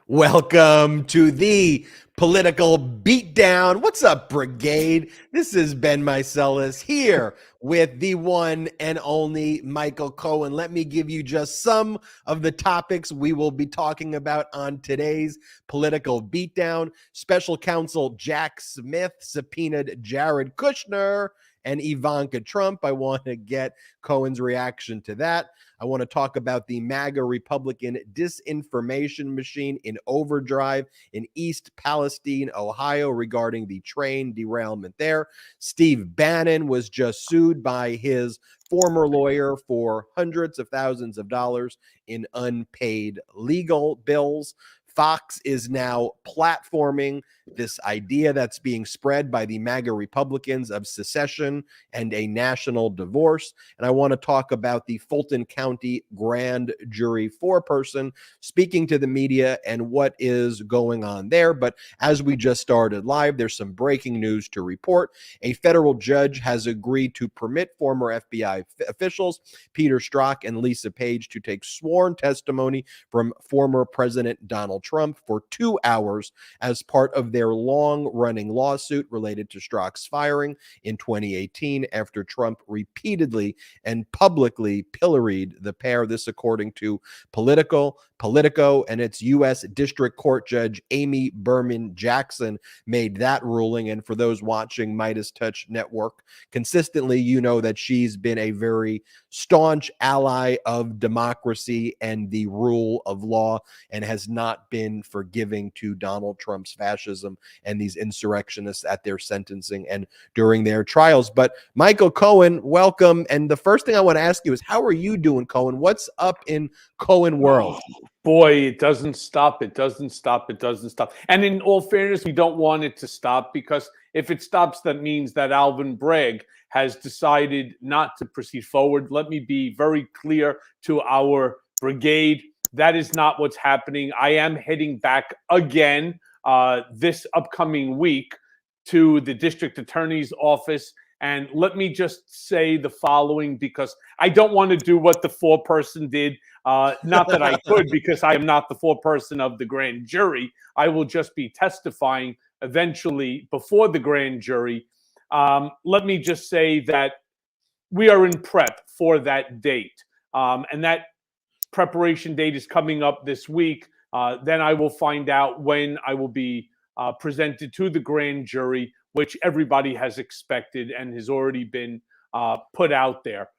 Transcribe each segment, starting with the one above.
Welcome to the Political Beatdown. What's up, Brigade? This is Ben Meiselas here with the one and only Michael Cohen. Let me give you just some of the topics we will be talking about on today's Political Beatdown. Special Counsel Jack Smith subpoenaed Jared Kushner and Ivanka Trump. I want to get Cohen's reaction to that. I want to talk about the MAGA Republican disinformation machine in overdrive in East Palestine, Ohio, regarding the train derailment there. Steve Bannon was just sued by his former lawyer for hundreds of thousands of dollars in unpaid legal bills. Fox is now platforming this idea that's being spread by the MAGA Republicans of secession and a national divorce. And I want to talk about the Fulton County grand jury foreperson speaking to the media and what is going on there. But as we just started live, there's some breaking news to report. A federal judge has agreed to permit former FBI officials Peter Strzok and Lisa Page to take sworn testimony from former President Donald Trump for 2 hours as part of their long-running lawsuit related to Strzok's firing in 2018 after Trump repeatedly and publicly pilloried the pair. This according to Politico, and its U.S. District Court Judge Amy Berman Jackson made that ruling. And for those watching MeidasTouch Network consistently, you know that she's been a very staunch ally of democracy and the rule of law and has not been forgiving to Donald Trump's fascism and these insurrectionists at their sentencing and during their trials. But Michael Cohen, welcome. And the first thing I want to ask you is, how are you doing, Cohen? What's up in Cohen world? Boy, it doesn't stop. It doesn't stop. It doesn't stop. And in all fairness, we don't want it to stop, because if it stops, that means that Alvin Bragg has decided not to proceed forward. Let me be very clear to our brigade. That is not what's happening. I am heading back again this upcoming week to the district attorney's office. And let me just say the following, because I don't want to do what the foreperson did. Not that I could, because I am not the foreperson of the grand jury. I will just be testifying eventually before the grand jury. Let me just say that we are in prep for that date. And that preparation date is coming up this week. Then I will find out when I will be presented to the grand jury, which everybody has expected and has already been put out there.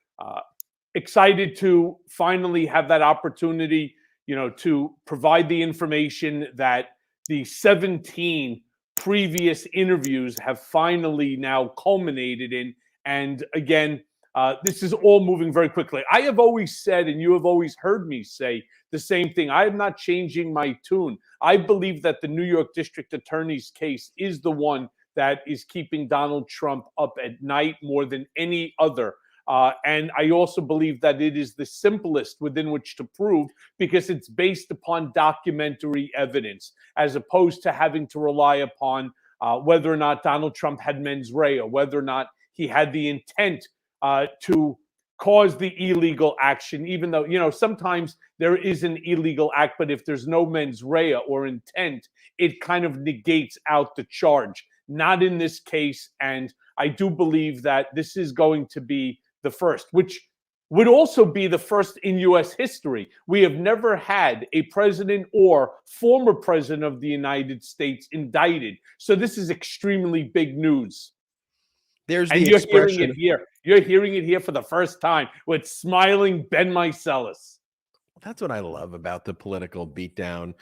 Excited to finally have that opportunity, to provide the information that the 17 previous interviews have finally now culminated in. And again, this is all moving very quickly. I have always said, and you have always heard me say the same thing, I am not changing my tune. I believe that the New York District Attorney's case is the one that is keeping Donald Trump up at night more than any other. And I also believe that it is the simplest within which to prove, because it's based upon documentary evidence, as opposed to having to rely upon whether or not Donald Trump had mens rea, whether or not he had the intent to cause the illegal action, even though, sometimes there is an illegal act, but if there's no mens rea or intent, it kind of negates out the charge. Not in this case. And I do believe that this is going to be the first, which would also be the first in U.S. history. We have never had a president or former president of the United States indicted. So this is extremely big news. There's and the you're expression. hearing it here. You're hearing it here for the first time with smiling Ben Meiselas. That's what I love about the Political Beatdown.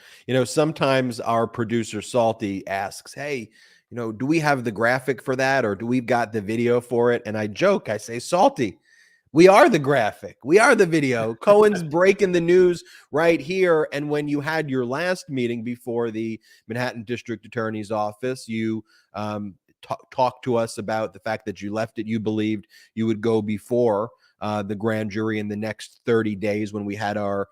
Sometimes our producer Salty asks, hey, do we have the graphic for that, or do we got the video for it? And I joke, I say, Salty, we are the graphic. We are the video. Cohen's breaking the news right here. And when you had your last meeting before the Manhattan District Attorney's Office, you talked to us about the fact that you left it. You believed you would go before the grand jury in the next 30 days when we had our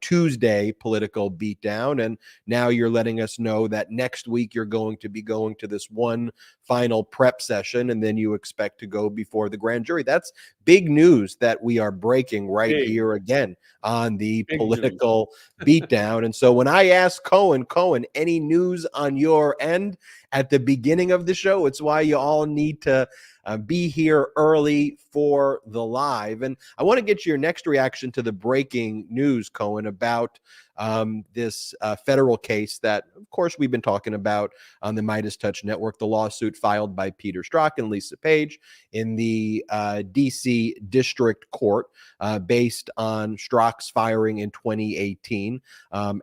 Tuesday political beatdown. And now you're letting us know that next week you're going to be going to this one final prep session, and then you expect to go before the grand jury. That's big news that we are breaking right here again on the political beatdown. And so when I asked Cohen, any news on your end at the beginning of the show, it's why you all need to be here early for the live. And I want to get your next reaction to the breaking news, Cohen, about this federal case that, of course, we've been talking about on the MeidasTouch network, the lawsuit filed by Peter Strzok and Lisa Page in the D.C. District Court based on Strzok's firing in 2018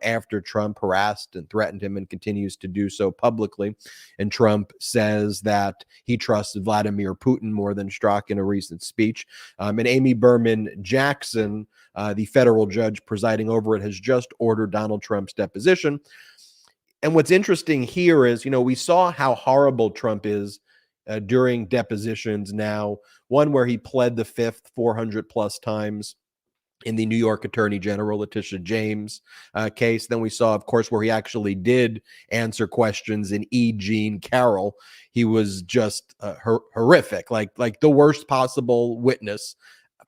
after Trump harassed and threatened him and continues to do so publicly. And Trump says that he trusts Vladimir Putin more than Strzok in a recent speech. And Amy Berman Jackson, the federal judge presiding over it, has just ordered Donald Trump's deposition. And what's interesting here is, we saw how horrible Trump is during depositions now, one where he pled the fifth 400 plus times in the New York Attorney General Letitia James case. Then we saw, of course, where he actually did answer questions in E. Jean Carroll. He was just horrific, like the worst possible witness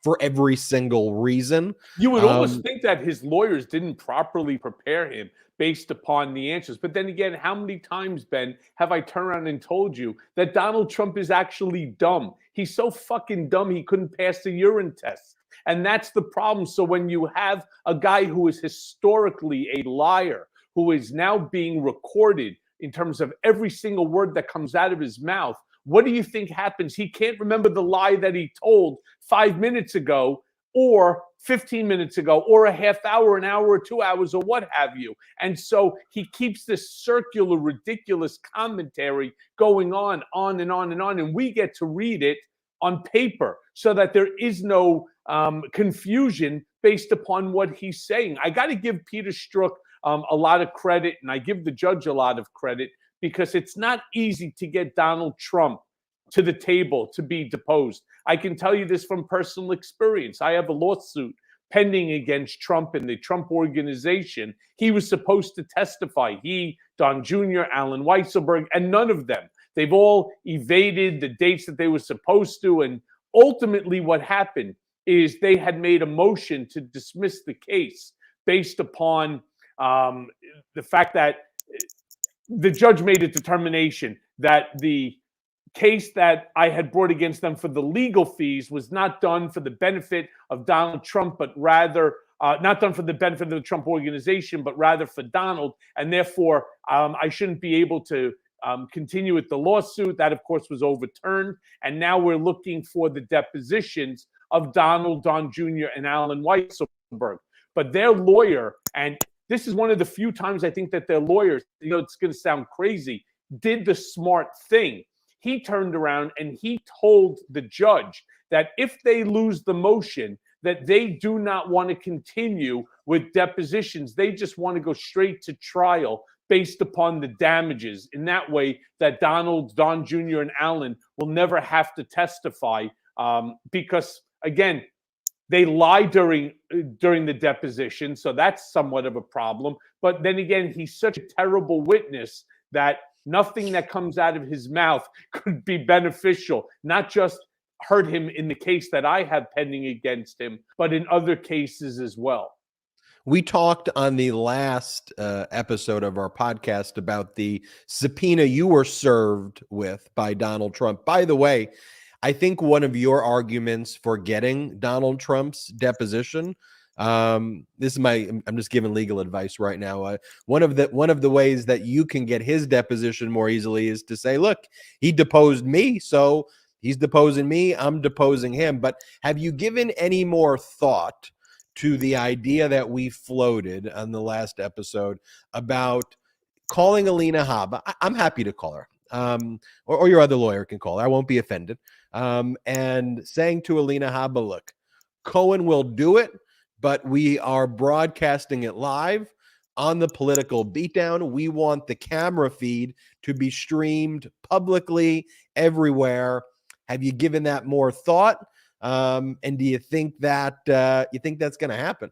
for every single reason. You would almost think that his lawyers didn't properly prepare him based upon the answers. But then again, how many times, Ben, have I turned around and told you that Donald Trump is actually dumb? He's so fucking dumb he couldn't pass the urine test. And that's the problem. So when you have a guy who is historically a liar, who is now being recorded in terms of every single word that comes out of his mouth, what do you think happens? He can't remember the lie that he told 5 minutes ago or 15 minutes ago or a half hour, an hour or 2 hours or what have you. And so he keeps this circular, ridiculous commentary going on and on and on. And we get to read it on paper so that there is no confusion based upon what he's saying. I got to give Peter Strzok a lot of credit, and I give the judge a lot of credit, because it's not easy to get Donald Trump to the table to be deposed. I can tell you this from personal experience. I have a lawsuit pending against Trump and the Trump organization. He was supposed to testify. He, Don Jr., Alan Weisselberg, and none of them. They've all evaded the dates that they were supposed to. And ultimately what happened is they had made a motion to dismiss the case based upon the fact that the judge made a determination that the case that I had brought against them for the legal fees was not done for the benefit of Donald Trump, but rather not done for the benefit of the Trump organization, but rather for Donald. And therefore, I shouldn't be able to continue with the lawsuit. That, of course, was overturned. And now we're looking for the depositions of Donald, Don Jr., and Alan Weisselberg. But their lawyer, and this is one of the few times I think that their lawyers, it's going to sound crazy, did the smart thing. He turned around and he told the judge that if they lose the motion, that they do not want to continue with depositions. They just want to go straight to trial based upon the damages. In that way, that Donald, Don Jr., and Alan will never have to testify because, again, they lie during the deposition, so that's somewhat of a problem. But then again, he's such a terrible witness that nothing that comes out of his mouth could be beneficial, not just hurt him in the case that I have pending against him, but in other cases as well. We talked on the last episode of our podcast about the subpoena you were served with by Donald Trump. By the way, I think one of your arguments for getting Donald Trump's deposition, I'm just giving legal advice right now. One of the ways that you can get his deposition more easily is to say, look, he deposed me, so he's deposing me, I'm deposing him. But have you given any more thought to the idea that we floated on the last episode about calling Alina Habba? I'm happy to call her. Or your other lawyer can call her. I won't be offended. And saying to Alina Habba, look, Cohen will do it, but we are broadcasting it live on the political beatdown. We want the camera feed to be streamed publicly everywhere. Have you given that more thought? And do you think that that's going to happen?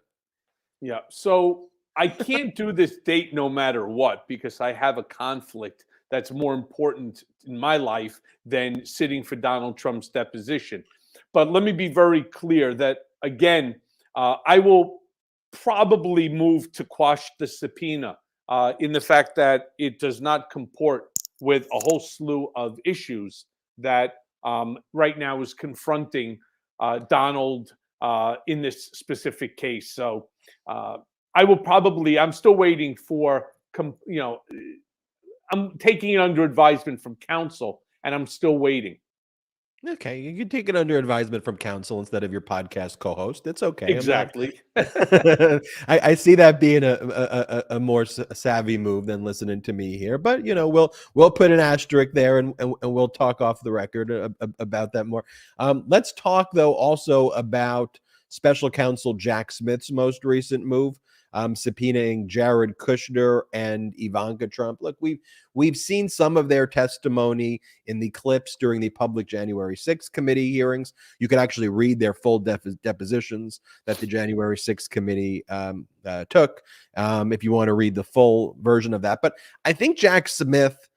Yeah. So I can't do this date no matter what, because I have a conflict that's more important in my life than sitting for Donald Trump's deposition. But let me be very clear that, again, I will probably move to quash the subpoena in the fact that it does not comport with a whole slew of issues that right now is confronting Donald in this specific case. So I will probably, I'm still waiting for, I'm taking it under advisement from counsel, and I'm still waiting. Okay, you can take it under advisement from counsel instead of your podcast co-host. It's okay. I'm not. Exactly. I see that being a more savvy move than listening to me here. But we'll put an asterisk there, and we'll talk off the record about that more. Let's talk though also about Special Counsel Jack Smith's most recent move, subpoenaing Jared Kushner and Ivanka Trump. Look, we've seen some of their testimony in the clips during the public January 6th committee hearings. You can actually read their full depositions that the January 6th committee took if you want to read the full version of that. But I think Jack Smith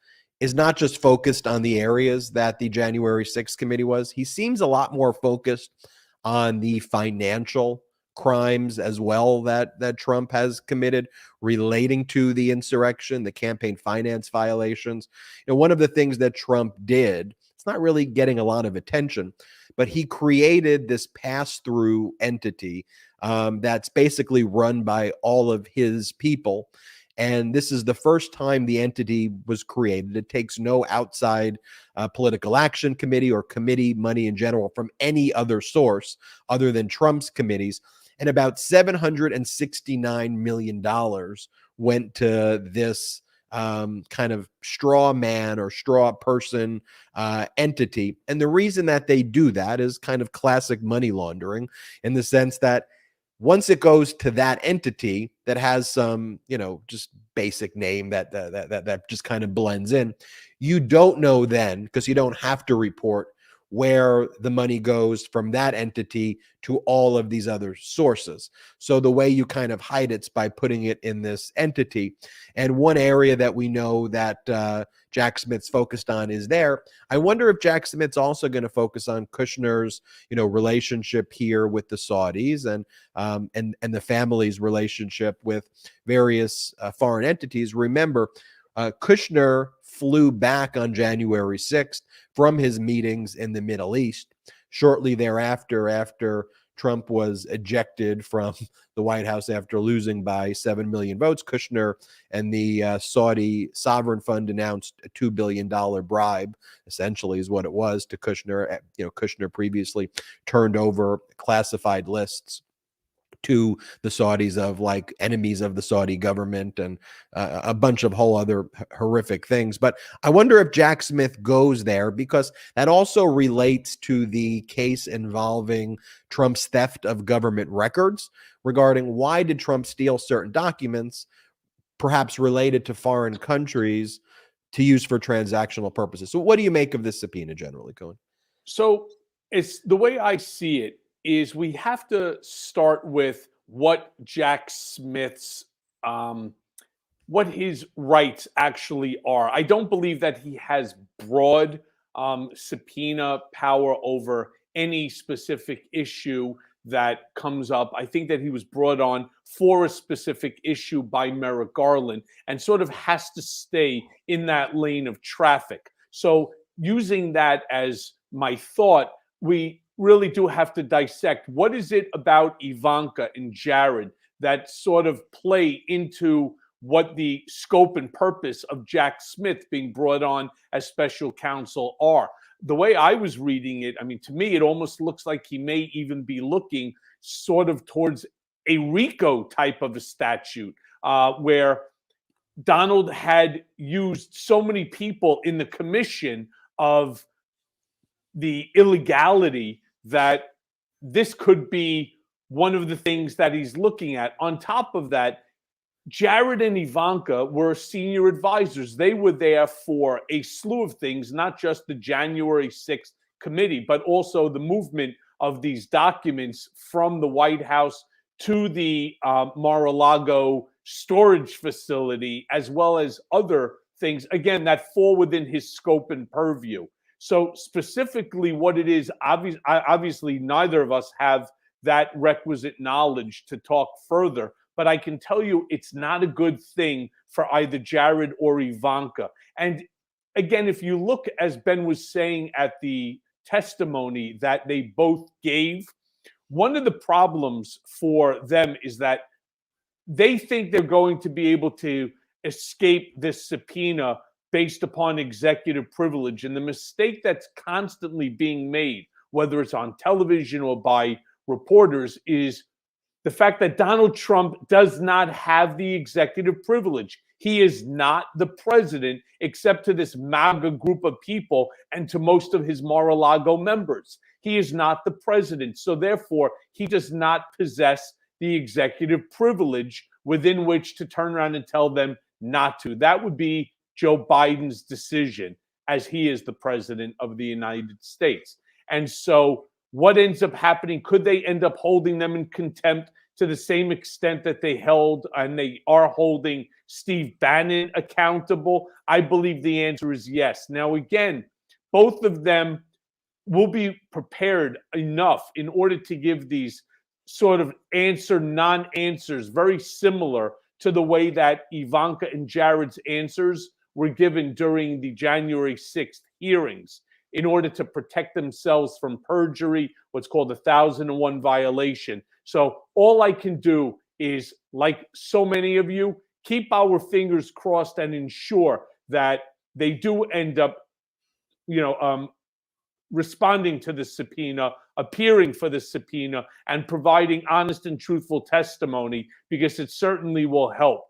is not just focused on the areas that the January 6th committee was. He seems a lot more focused on the financial crimes as well that Trump has committed relating to the insurrection, the campaign finance violations. One of the things that Trump did, it's not really getting a lot of attention, but he created this pass-through entity that's basically run by all of his people. And this is the first time the entity was created. It takes no outside political action committee or committee money in general from any other source other than Trump's committees. And about $769 million went to this kind of straw man or straw person entity. And the reason that they do that is kind of classic money laundering, in the sense that once it goes to that entity that has some, just basic name that just kind of blends in, you don't know then, because you don't have to report where the money goes from that entity to all of these other sources. So the way you kind of hide it's by putting it in this entity. And one area that we know that Jack Smith's focused on is there. I wonder if Jack Smith's also going to focus on Kushner's, relationship here with the Saudis and the family's relationship with various foreign entities. Remember, Kushner flew back on January 6th from his meetings in the Middle East. Shortly thereafter, after Trump was ejected from the White House after losing by 7 million votes, Kushner and the Saudi Sovereign Fund announced a $2 billion bribe, essentially is what it was, to Kushner. Kushner previously turned over classified lists to the Saudis of like enemies of the Saudi government and a bunch of whole other horrific things. But I wonder if Jack Smith goes there, because that also relates to the case involving Trump's theft of government records, regarding why did Trump steal certain documents, perhaps related to foreign countries, to use for transactional purposes. So what do you make of this subpoena generally, Cohen? So it's the way I see it is we have to start with what Jack Smith's what his rights actually are. I don't believe that he has broad subpoena power over any specific issue that comes up. I think that he was brought on for a specific issue by Merrick Garland and sort of has to stay in that lane of traffic. So using that as my thought, we really do have to dissect what is it about Ivanka and Jared that sort of play into what the scope and purpose of Jack Smith being brought on as special counsel are. The way I was reading it, I mean, to me, it almost looks like he may even be looking sort of towards a RICO type of a statute where Donald had used so many people in the commission of the illegality that this could be one of the things that he's looking at. On top of that, Jared and Ivanka were senior advisors. They were there for a slew of things, not just the January 6th committee, but also the movement of these documents from the White House to the Mar-a-Lago storage facility, as well as other things, again, that fall within his scope and purview. So specifically what it is, obviously neither of us have that requisite knowledge to talk further, but I can tell you it's not a good thing for either Jared or Ivanka. And again, if you look, as Ben was saying, at the testimony that they both gave, one of the problems for them is that they think they're going to be able to escape this subpoena based upon executive privilege. And the mistake that's constantly being made, whether it's on television or by reporters, is the fact that Donald Trump does not have the executive privilege. He is not the president, except to this MAGA group of people and to most of his Mar-a-Lago members. He is not the president. So therefore, he does not possess the executive privilege within which to turn around and tell them not to. That would be Joe Biden's decision, as he is the president of the United States. And so what ends up happening? Could they end up holding them in contempt to the same extent that they held and they are holding Steve Bannon accountable? I believe the answer is yes. Now, again, both of them will be prepared enough in order to give these sort of non-answers, very similar to the way that Ivanka and Jared's answers were given during the January 6th hearings, in order to protect themselves from perjury, what's called the 1001 violation. So all I can do is, like so many of you, keep our fingers crossed and ensure that they do end up, responding to the subpoena, appearing for the subpoena, and providing honest and truthful testimony, because it certainly will help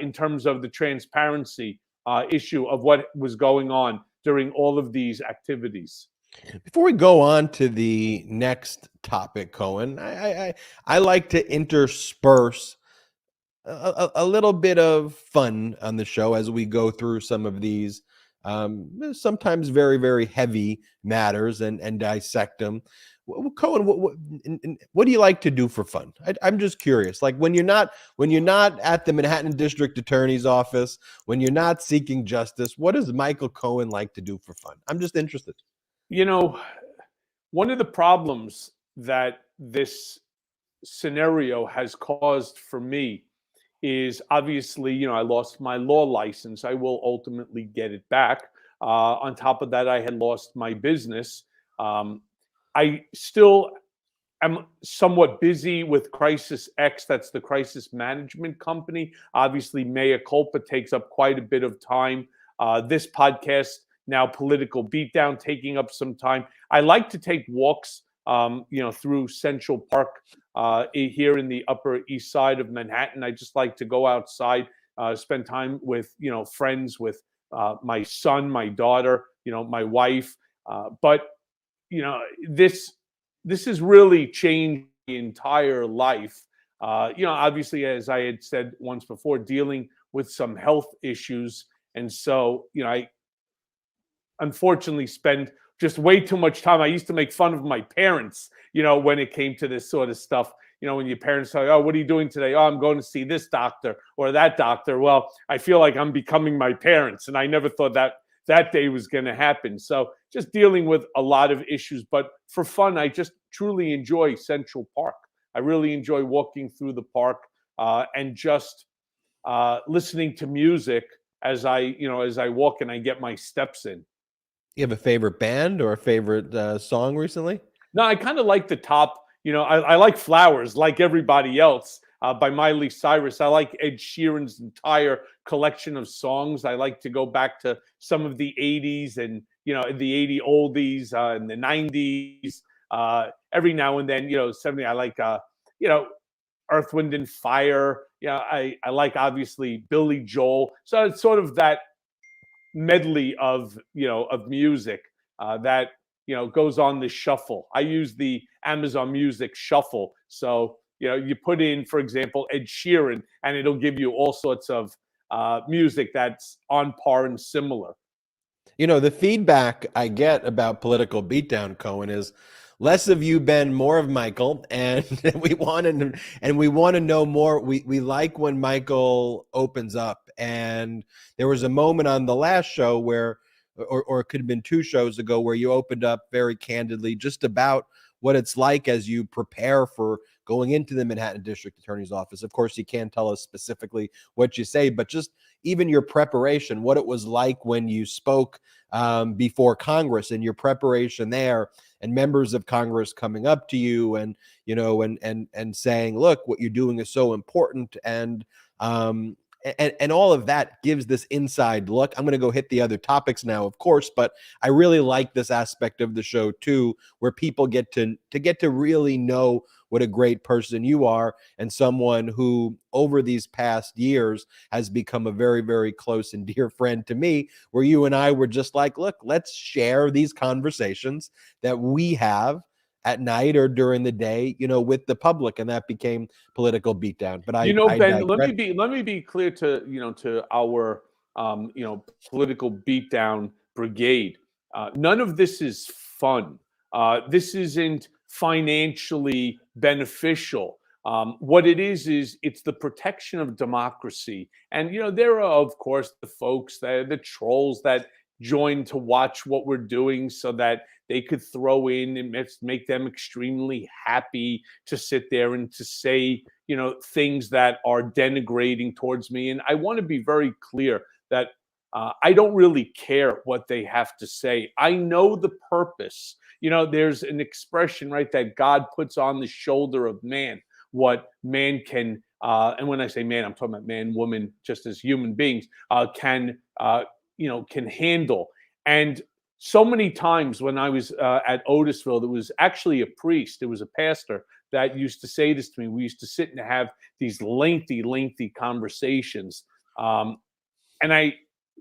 in terms of the transparency issue of what was going on during all of these activities. Before we go on to the next topic, Cohen, I like to intersperse a little bit of fun on the show as we go through some of these sometimes very, very heavy matters and dissect them. Cohen, what do you like to do for fun? I'm just curious. Like when you're not at the Manhattan District Attorney's office, when you're not seeking justice, what does Michael Cohen like to do for fun? I'm just interested. One of the problems that this scenario has caused for me is, obviously, I lost my law license. I will ultimately get it back. On top of that, I had lost my business. I still am somewhat busy with Crisis X. That's the crisis management company. Obviously, Mea Culpa takes up quite a bit of time. This podcast, now Political Beatdown, taking up some time. I like to take walks, through Central Park here in the Upper East Side of Manhattan. I just like to go outside, spend time with, friends, with my son, my daughter, my wife. But this has really changed the entire life. Obviously, as I had said once before, dealing with some health issues. And so, I unfortunately spend just way too much time. I used to make fun of my parents, when it came to this sort of stuff. When your parents say, "Oh, what are you doing today?" "Oh, I'm going to see this doctor or that doctor." Well, I feel like I'm becoming my parents, and I never thought that day was going to happen. So just dealing with a lot of issues. But for fun, I just truly enjoy Central Park. I really enjoy walking through the park and just listening to music as I walk and I get my steps in. You have a favorite band or a favorite song recently? No, I kind of like the top. I like Flowers, like everybody else, by Miley Cyrus. I like Ed Sheeran's entire collection of songs. I like to go back to some of the 80s and, the 80 oldies and the 90s. Every now and then, 70, I like, Earth, Wind, and Fire. I like, obviously, Billy Joel. So it's sort of that medley of music that goes on the shuffle. I use the Amazon Music Shuffle. So you put in, for example, Ed Sheeran, and it'll give you all sorts of music that's on par and similar. The feedback I get about Political Beatdown, Cohen, is less of you, Ben, more of Michael, and we want to know more. We like when Michael opens up, and there was a moment on the last show where, or it could have been 2 shows ago, where you opened up very candidly just about what it's like as you prepare for going into the Manhattan District Attorney's Office. Of course, you can't tell us specifically what you say, but just even your preparation, what it was like when you spoke before Congress, and your preparation there, and members of Congress coming up to you and, you know, and saying, look, what you're doing is so important. And all of that gives this inside look. I'm going to go hit the other topics now, of course, but I really like this aspect of the show too, where people get to really know what a great person you are, and someone who over these past years has become a very, very close and dear friend to me, where you and I were just like, look, let's share these conversations that we have at night or during the day, you know, with the public, and that became Political Beatdown. But I Ben, digress. let me be clear to to our political beatdown brigade. None of this is fun. This isn't financially beneficial. What it is it's the protection of democracy. And there are, of course, the folks, the trolls that join to watch what we're doing so that they could throw in and make them extremely happy to sit there and to say, things that are denigrating towards me. And I want to be very clear that I don't really care what they have to say. I know the purpose. There's an expression, right, that God puts on the shoulder of man, what man can, and when I say man, I'm talking about man, woman, just as human beings, can handle. And so many times when I was at Otisville, there was actually a priest, there was a pastor that used to say this to me. We used to sit and have these lengthy conversations. And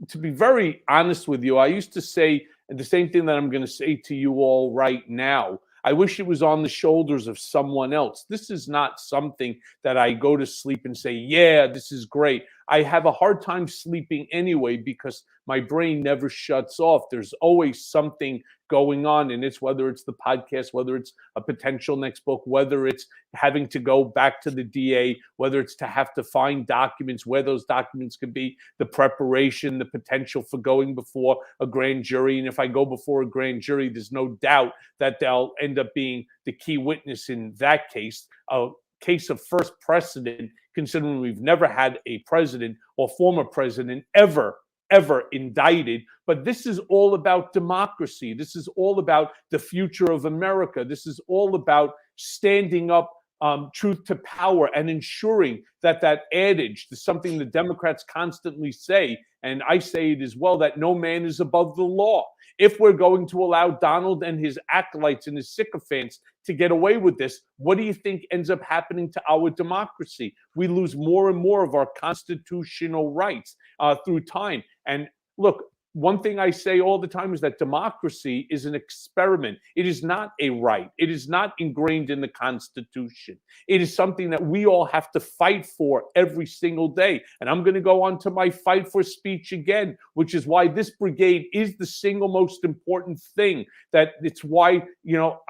to be very honest with you, I used to say the same thing that I'm going to say to you all right now. I wish it was on the shoulders of someone else. This is not something that I go to sleep and say, yeah, this is great. I have a hard time sleeping anyway because my brain never shuts off. There's always something going on, and it's whether it's the podcast, whether it's a potential next book, whether it's having to go back to the DA, whether it's to have to find documents, where those documents could be, the preparation, the potential for going before a grand jury. And if I go before a grand jury, there's no doubt that they'll end up being the key witness in that case, a case of first precedent, considering we've never had a president or former president ever indicted. But this is all about democracy. This is all about the future of America. This is all about standing up truth to power and ensuring that adage is something the Democrats constantly say, and I say it as well, that no man is above the law. If we're going to allow Donald and his acolytes and his sycophants to get away with this, what do you think ends up happening to our democracy? We lose more and more of our constitutional rights through time. And look, one thing I say all the time is that democracy is an experiment. It is not a right. It is not ingrained in the Constitution. It is something that we all have to fight for every single day. And I'm going to go on to my fight for speech again, which is why this brigade is the single most important thing. That it's why,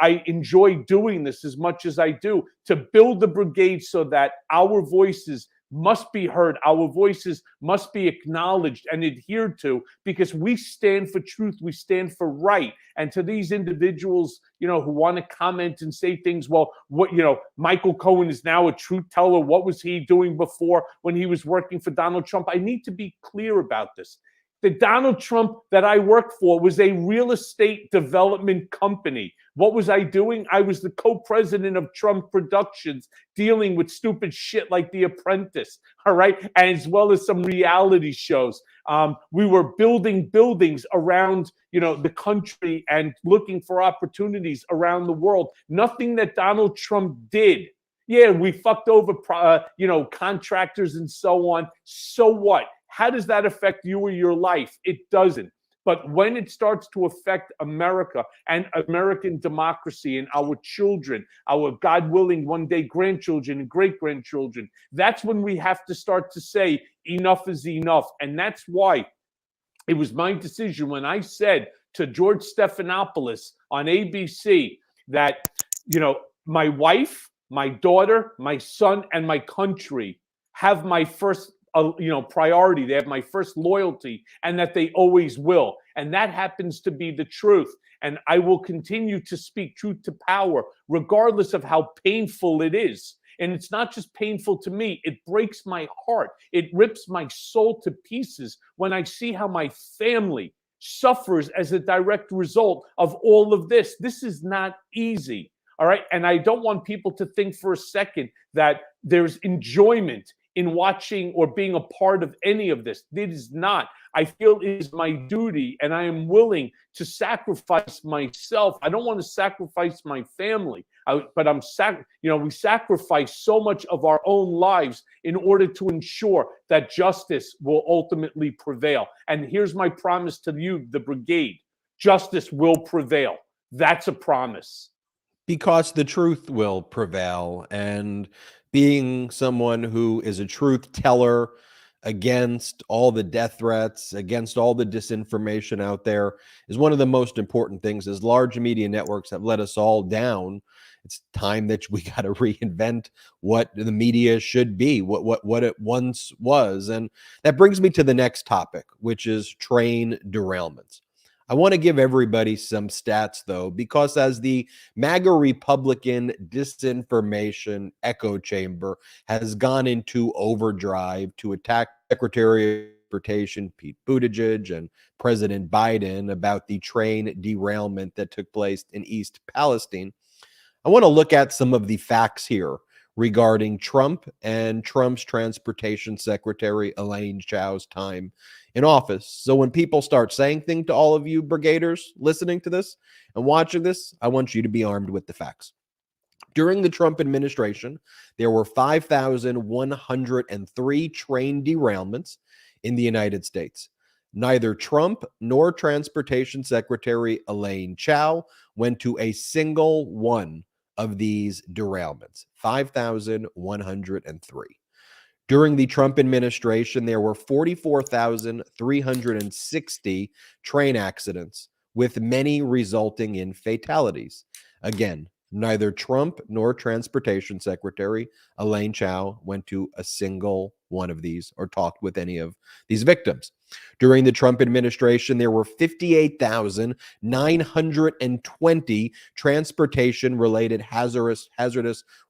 I enjoy doing this as much as I do, to build the brigade so that our voices must be heard. Our voices must be acknowledged and adhered to, because we stand for truth. We stand for right. And to these individuals, who want to comment and say things, well, Michael Cohen is now a truth teller. What was he doing before when he was working for Donald Trump? I need to be clear about this. The Donald Trump that I worked for was a real estate development company. What was I doing? I was the co-president of Trump Productions, dealing with stupid shit like The Apprentice, all right? As well as some reality shows. We were building buildings around, the country and looking for opportunities around the world. Nothing that Donald Trump did. Yeah, we fucked over, contractors and so on. So what? How does that affect you or your life? It doesn't. But when it starts to affect America and American democracy and our children, our, God willing, one day grandchildren and great-grandchildren, that's when we have to start to say enough is enough. And that's why it was my decision when I said to George Stephanopoulos on ABC, that, my wife, my daughter, my son, and my country have my first, priority. They have my first loyalty, and that they always will. And that happens to be the truth. And I will continue to speak truth to power, regardless of how painful it is. And it's not just painful to me, it breaks my heart. It rips my soul to pieces when I see how my family suffers as a direct result of all of this. This is not easy. All right. And I don't want people to think for a second that there's enjoyment in watching or being a part of any of this. It is not. I feel it is my duty, and I am willing to sacrifice myself. I don't want to sacrifice my family, but we sacrifice so much of our own lives in order to ensure that justice will ultimately prevail. And here's my promise to you, the brigade: justice will prevail. That's a promise. Because the truth will prevail. And being someone who is a truth teller against all the death threats, against all the disinformation out there, is one of the most important things. As large media networks have let us all down, it's time that we got to reinvent what the media should be, what it once was. And that brings me to the next topic, which is train derailments. I want to give everybody some stats, though, because as the MAGA Republican disinformation echo chamber has gone into overdrive to attack Secretary of Transportation Pete Buttigieg and President Biden about the train derailment that took place in East Palestine, I want to look at some of the facts here regarding Trump and Trump's transportation secretary Elaine Chao's time in office. So when people start saying things to all of you brigaders listening to this and watching this, I want you to be armed with the facts. During the Trump administration, there were 5,103 train derailments in the United States. Neither Trump nor Transportation Secretary Elaine Chao went to a single one of these derailments. 5,103. During the Trump administration, there were 44,360 train accidents, with many resulting in fatalities. Again, neither Trump nor Transportation Secretary Elaine Chao went to a single one of these or talked with any of these victims. During the Trump administration, there were 58,920 transportation-related hazardous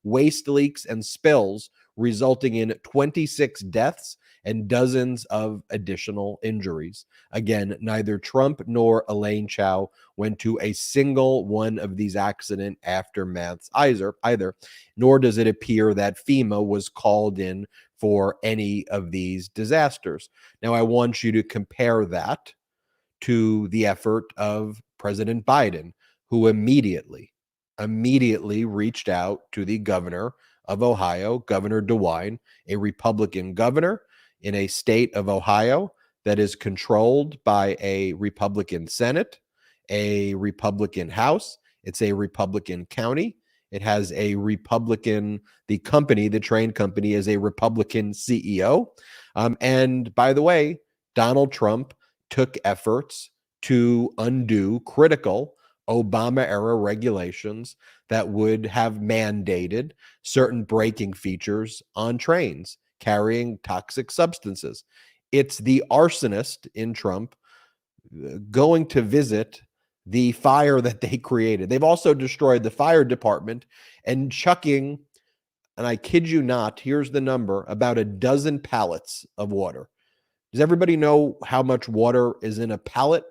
waste leaks and spills, resulting in 26 deaths and dozens of additional injuries. Again, neither Trump nor Elaine Chao went to a single one of these accident aftermaths either, nor does it appear that FEMA was called in for any of these disasters. Now, I want you to compare that to the effort of President Biden, who immediately reached out to the governor of Ohio, Governor DeWine, a Republican governor in a state of Ohio that is controlled by a Republican Senate, a Republican House. It's a Republican county. It has a Republican, the train company is a Republican CEO. And by the way, Donald Trump took efforts to undo critical Obama-era regulations that would have mandated certain braking features on trains carrying toxic substances. It's the arsonist in Trump going to visit the fire that they created. They've also destroyed the fire department and chucking, and I kid you not, here's the number, about a dozen pallets of water. Does everybody know how much water is in a pallet?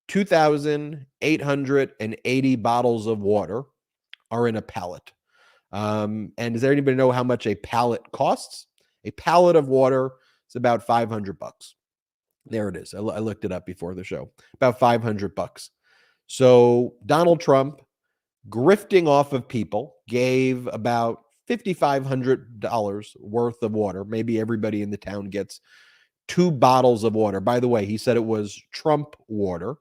2,880 bottles of water are in a pallet. And does anybody know how much a pallet costs? A pallet of water is about $500. There it is. I looked it up before the show. About $500. So Donald Trump, grifting off of people, gave about $5,500 worth of water. Maybe everybody in the town gets 2 bottles of water. By the way, he said it was Trump water,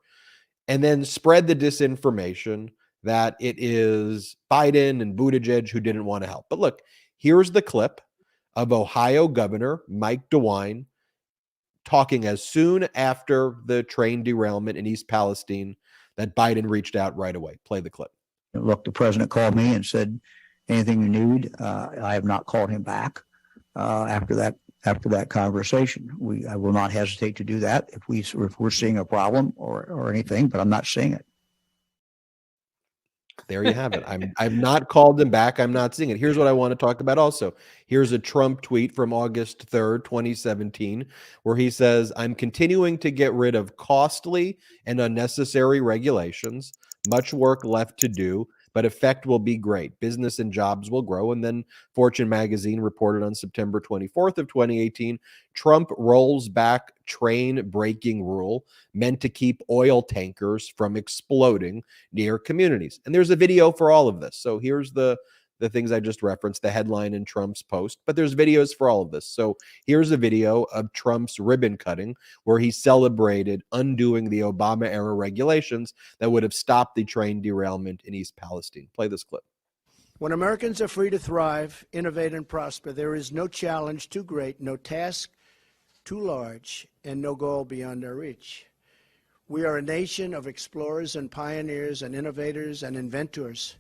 and then spread the disinformation that it is Biden and Buttigieg who didn't want to help. But look, here's the clip of Ohio Governor Mike DeWine talking as soon after the train derailment in East Palestine that Biden reached out right away. Play the clip. Look, the president called me and said, anything you need. I have not called him back after that conversation. I will not hesitate to do that if we're seeing a problem or anything, but I'm not seeing it. There you have it. I've not called him back. I'm not seeing it. Here's what I want to talk about also. Here's a Trump tweet from August 3rd, 2017, where he says, I'm continuing to get rid of costly and unnecessary regulations. Much work left to do, but effect will be great. Business and jobs will grow. And then Fortune magazine reported on September 24th of 2018, Trump rolls back train braking rule meant to keep oil tankers from exploding near communities. And there's a video for all of this. So here's the things I just referenced, the headline in Trump's post, but there's videos for all of this. So here's a video of Trump's ribbon cutting where he celebrated undoing the Obama era regulations that would have stopped the train derailment in East Palestine. Play this clip. When Americans are free to thrive, innovate, and prosper, there is no challenge too great, no task too large, and no goal beyond our reach. We are a nation of explorers and pioneers and innovators and inventors,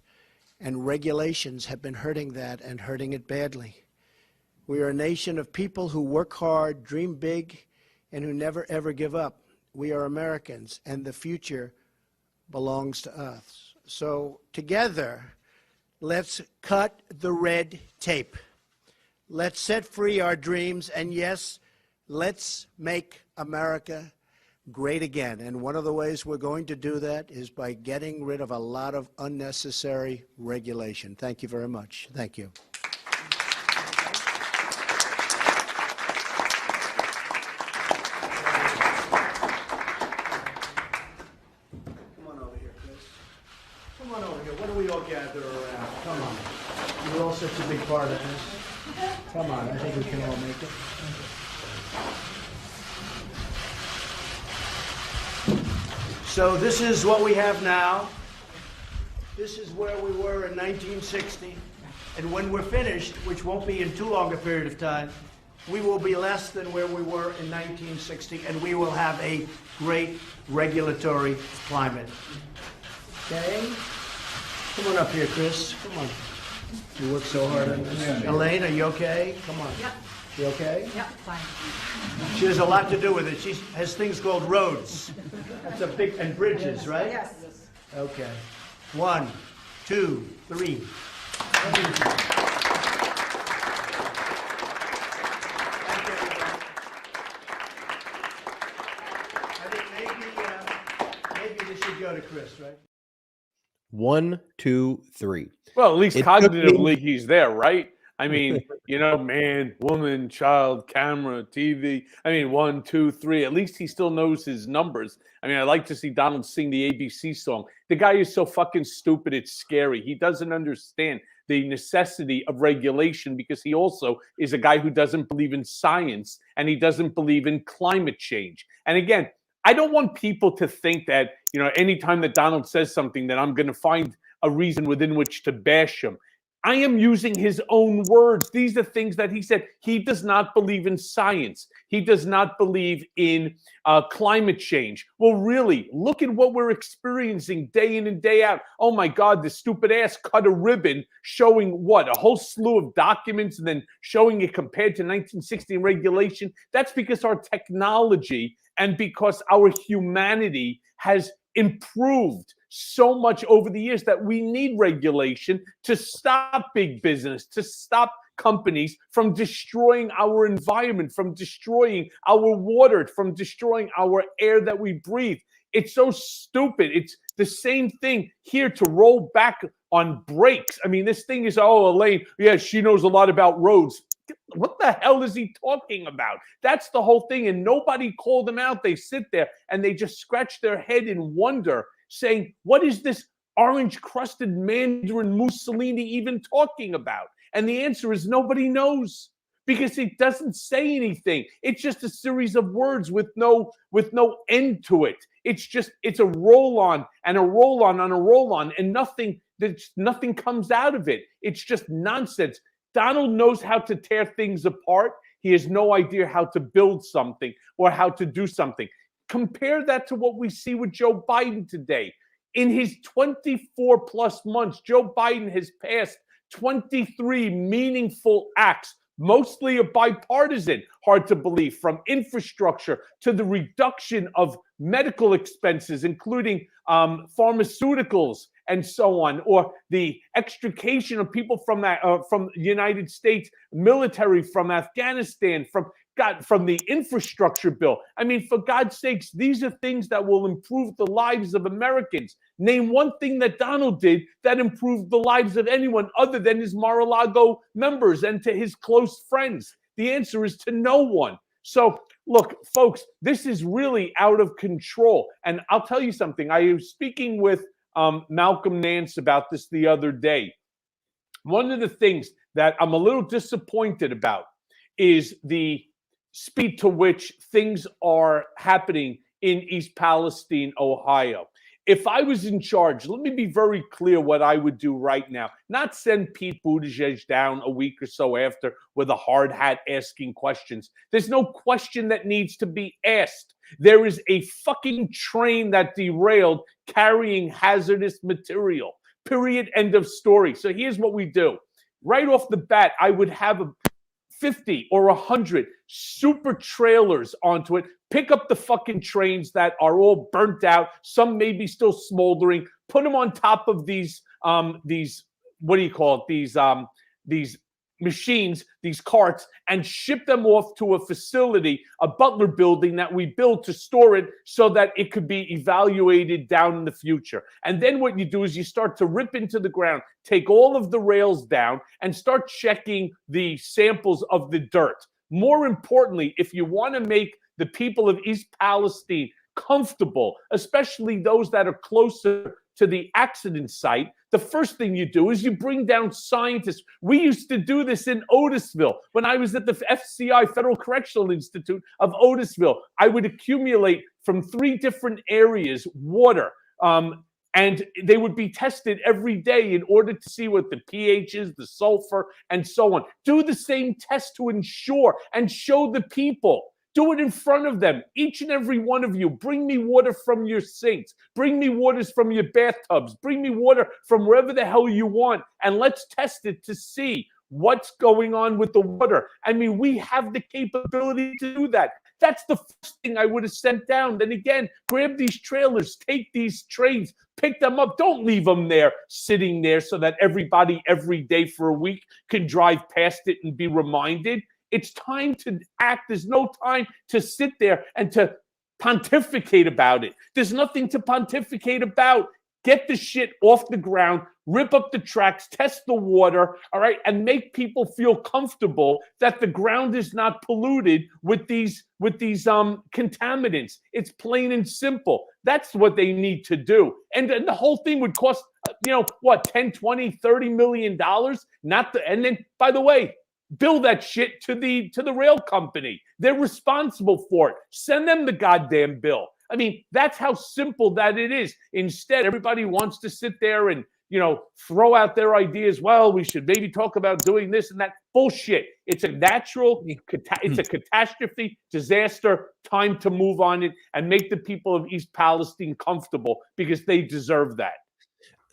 and regulations have been hurting that and hurting it badly. We are a nation of people who work hard, dream big, and who never, ever give up. We are Americans, and the future belongs to us. So together, let's cut the red tape. Let's set free our dreams, and yes, let's make America great again. And one of the ways we're going to do that is by getting rid of a lot of unnecessary regulation. Thank you very much. Thank you. Come on over here, Chris. Come on over here. What do we all gather around? Come on. You're all such a big part of this. Come on. I think we can all make it. So this is what we have now. This is where we were in 1960. And when we're finished, which won't be in too long a period of time, we will be less than where we were in 1960, and we will have a great regulatory climate. Okay? Come on up here, Chris. Come on. You work so hard on this. Yeah. Elaine, are you okay? Come on. Yep. You okay? Yep, fine. She has a lot to do with it. She has things called roads. That's a big, and bridges, right? Yes. Okay. 1, 2, 3. I think maybe this should go to Chris, right? 1, 2, 3. Well, at least It cognitively he's there, right? I mean, you know, man, woman, child, camera, TV. I mean, 1, 2, 3. At least he still knows his numbers. I mean, I like to see Donald sing the ABC song. The guy is so fucking stupid, it's scary. He doesn't understand the necessity of regulation because he also is a guy who doesn't believe in science and he doesn't believe in climate change. And again, I don't want people to think that, you know, anytime that Donald says something that I'm going to find a reason within which to bash him. I am using his own words. These are things that he said. He does not believe in science. He does not believe in climate change. Well, really, look at what we're experiencing day in and day out. Oh, my God, this stupid ass cut a ribbon showing what? A whole slew of documents and then showing it compared to 1960 regulation. That's because our technology and because our humanity has improved so much over the years that we need regulation to stop big business, to stop companies from destroying our environment, from destroying our water, from destroying our air that we breathe. It's so stupid. It's the same thing here to roll back on brakes. I mean, this thing is, oh, Elaine, yeah, she knows a lot about roads. What the hell is he talking about? That's the whole thing. And nobody called them out. They sit there and they just scratch their head in wonder, saying, what is this orange-crusted Mandarin Mussolini even talking about? And the answer is nobody knows because it doesn't say anything. It's just a series of words with no end to it. It's a roll-on and a roll-on on a roll-on and nothing comes out of it. It's just nonsense. Donald knows how to tear things apart. He has no idea how to build something or how to do something. Compare that to what we see with Joe Biden today. In his 24 plus months, Joe Biden has passed 23 meaningful acts, mostly a bipartisan, hard to believe, from infrastructure to the reduction of medical expenses, including pharmaceuticals and so on, or the extrication of people from the United States military, from Afghanistan, from the infrastructure bill. I mean, for God's sakes, these are things that will improve the lives of Americans. Name one thing that Donald did that improved the lives of anyone other than his Mar-a-Lago members and to his close friends. The answer is to no one. So, look, folks, this is really out of control. And I'll tell you something. I was speaking with Malcolm Nance about this the other day. One of the things that I'm a little disappointed about is the speed to which things are happening in East Palestine, Ohio. If I was in charge, let me be very clear what I would do right now. Not send Pete Buttigieg down a week or so after with a hard hat asking questions. There's no question that needs to be asked. There is a fucking train that derailed carrying hazardous material. Period. End of story. So here's what we do. Right off the bat, I would have 50 or 100 super trailers onto it, pick up the fucking trains that are all burnt out, some maybe still smoldering, put them on top of these what do you call it, these machines, these carts, and ship them off to a facility, a Butler building that we build to store it so that it could be evaluated down in the future. And then what you do is you start to rip into the ground, take all of the rails down, and start checking the samples of the dirt. More importantly, if you want to make the people of East Palestine comfortable, especially those that are closer to the accident site, the first thing you do is you bring down scientists. We used to do this in Otisville. When I was at the FCI, Federal Correctional Institute of Otisville, I would accumulate from 3 different areas water, and they would be tested every day in order to see what the pH is, the sulfur, and so on. Do the same test to ensure and show the people. Do it in front of them. Each and every one of you, bring me water from your sinks. Bring me waters from your bathtubs. Bring me water from wherever the hell you want. And let's test it to see what's going on with the water. I mean, we have the capability to do that. That's the first thing I would have sent down. Then again, grab these trailers, take these trains, pick them up. Don't leave them there, sitting there so that everybody every day for a week can drive past it and be reminded. It's time to act. There's no time to sit there and to pontificate about it. There's nothing to pontificate about. Get the shit off the ground, rip up the tracks, test the water, all right, and make people feel comfortable that the ground is not polluted with these contaminants. It's plain and simple. That's what they need to do. And the whole thing would cost, what, 10, 20, 30 million dollars? And then, by the way, bill that shit to the rail company. They're responsible for it. Send them the goddamn bill. I mean, that's how simple that it is. Instead, everybody wants to sit there and, throw out their ideas. Well, we should maybe talk about doing this and that. Bullshit. It's a natural, it's a catastrophe, disaster. Time to move on it and make the people of East Palestine comfortable because they deserve that.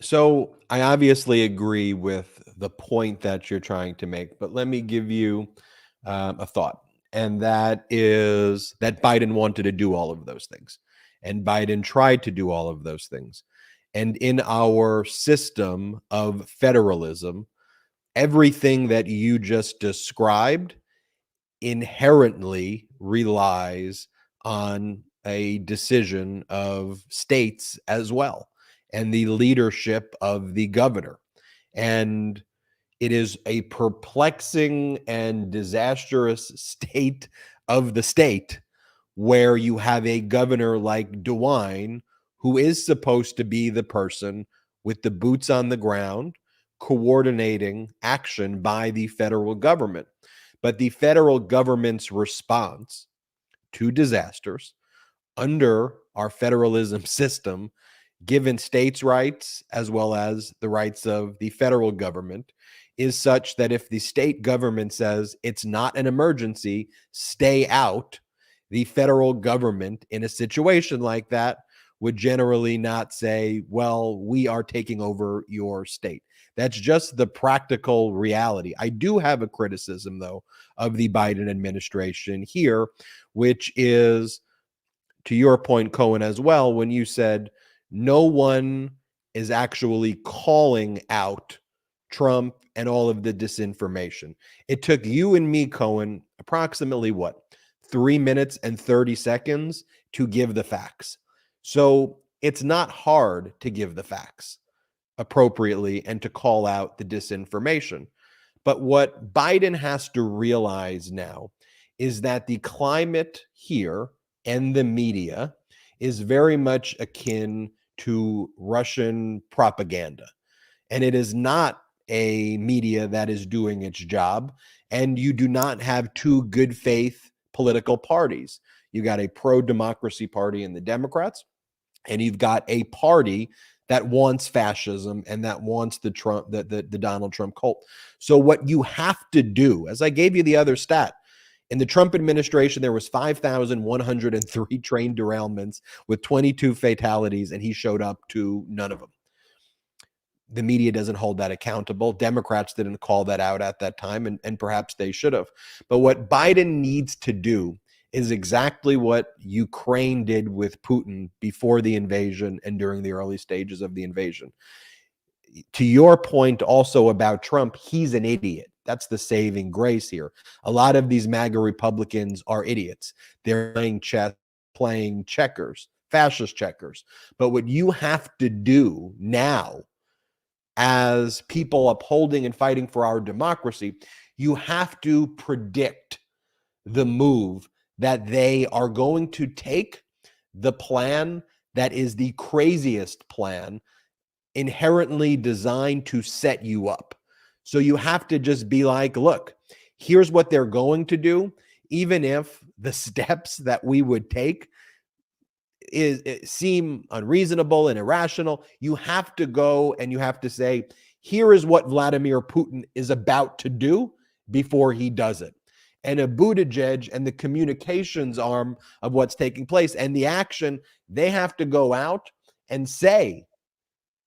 So I obviously agree with the point that you're trying to make, but let me give you a thought. And that is that Biden wanted to do all of those things. And Biden tried to do all of those things. And in our system of federalism, everything that you just described inherently relies on a decision of states as well, and the leadership of the governor. And it is a perplexing and disastrous state of the state where you have a governor like DeWine, who is supposed to be the person with the boots on the ground, coordinating action by the federal government. But the federal government's response to disasters under our federalism system, given states' rights as well as the rights of the federal government, is such that if the state government says it's not an emergency, stay out, the federal government in a situation like that would generally not say, well, we are taking over your state. That's just the practical reality. I do have a criticism, though, of the Biden administration here, which is, to your point, Cohen, as well, when you said no one is actually calling out Trump and all of the disinformation. It took you and me, Cohen, approximately what, 3 minutes and 30 seconds to give the facts. So it's not hard to give the facts appropriately and to call out the disinformation. But what Biden has to realize now is that the climate here and the media is very much akin to Russian propaganda. And it is not a media that is doing its job. And you do not have two good faith political parties. You got a pro-democracy party in the Democrats, and you've got a party that wants fascism and that wants the Donald Trump cult. So what you have to do, as I gave you the other stat, in the Trump administration, there was 5,103 train derailments with 22 fatalities, and he showed up to none of them. The media doesn't hold that accountable. Democrats didn't call that out at that time, and perhaps they should have. But what Biden needs to do is exactly what Ukraine did with Putin before the invasion and during the early stages of the invasion. To your point also about Trump, he's an idiot. That's the saving grace here. A lot of these MAGA Republicans are idiots. They're playing chess, playing checkers, fascist checkers. But what you have to do now, as people upholding and fighting for our democracy, you have to predict the move that they are going to take, the plan that is the craziest plan, inherently designed to set you up. So you have to just be like, look, here's what they're going to do, even if the steps that we would take seem unreasonable and irrational. You have to go and you have to say, here is what Vladimir Putin is about to do before he does it. And a Buttigieg and the communications arm of what's taking place and the action, they have to go out and say,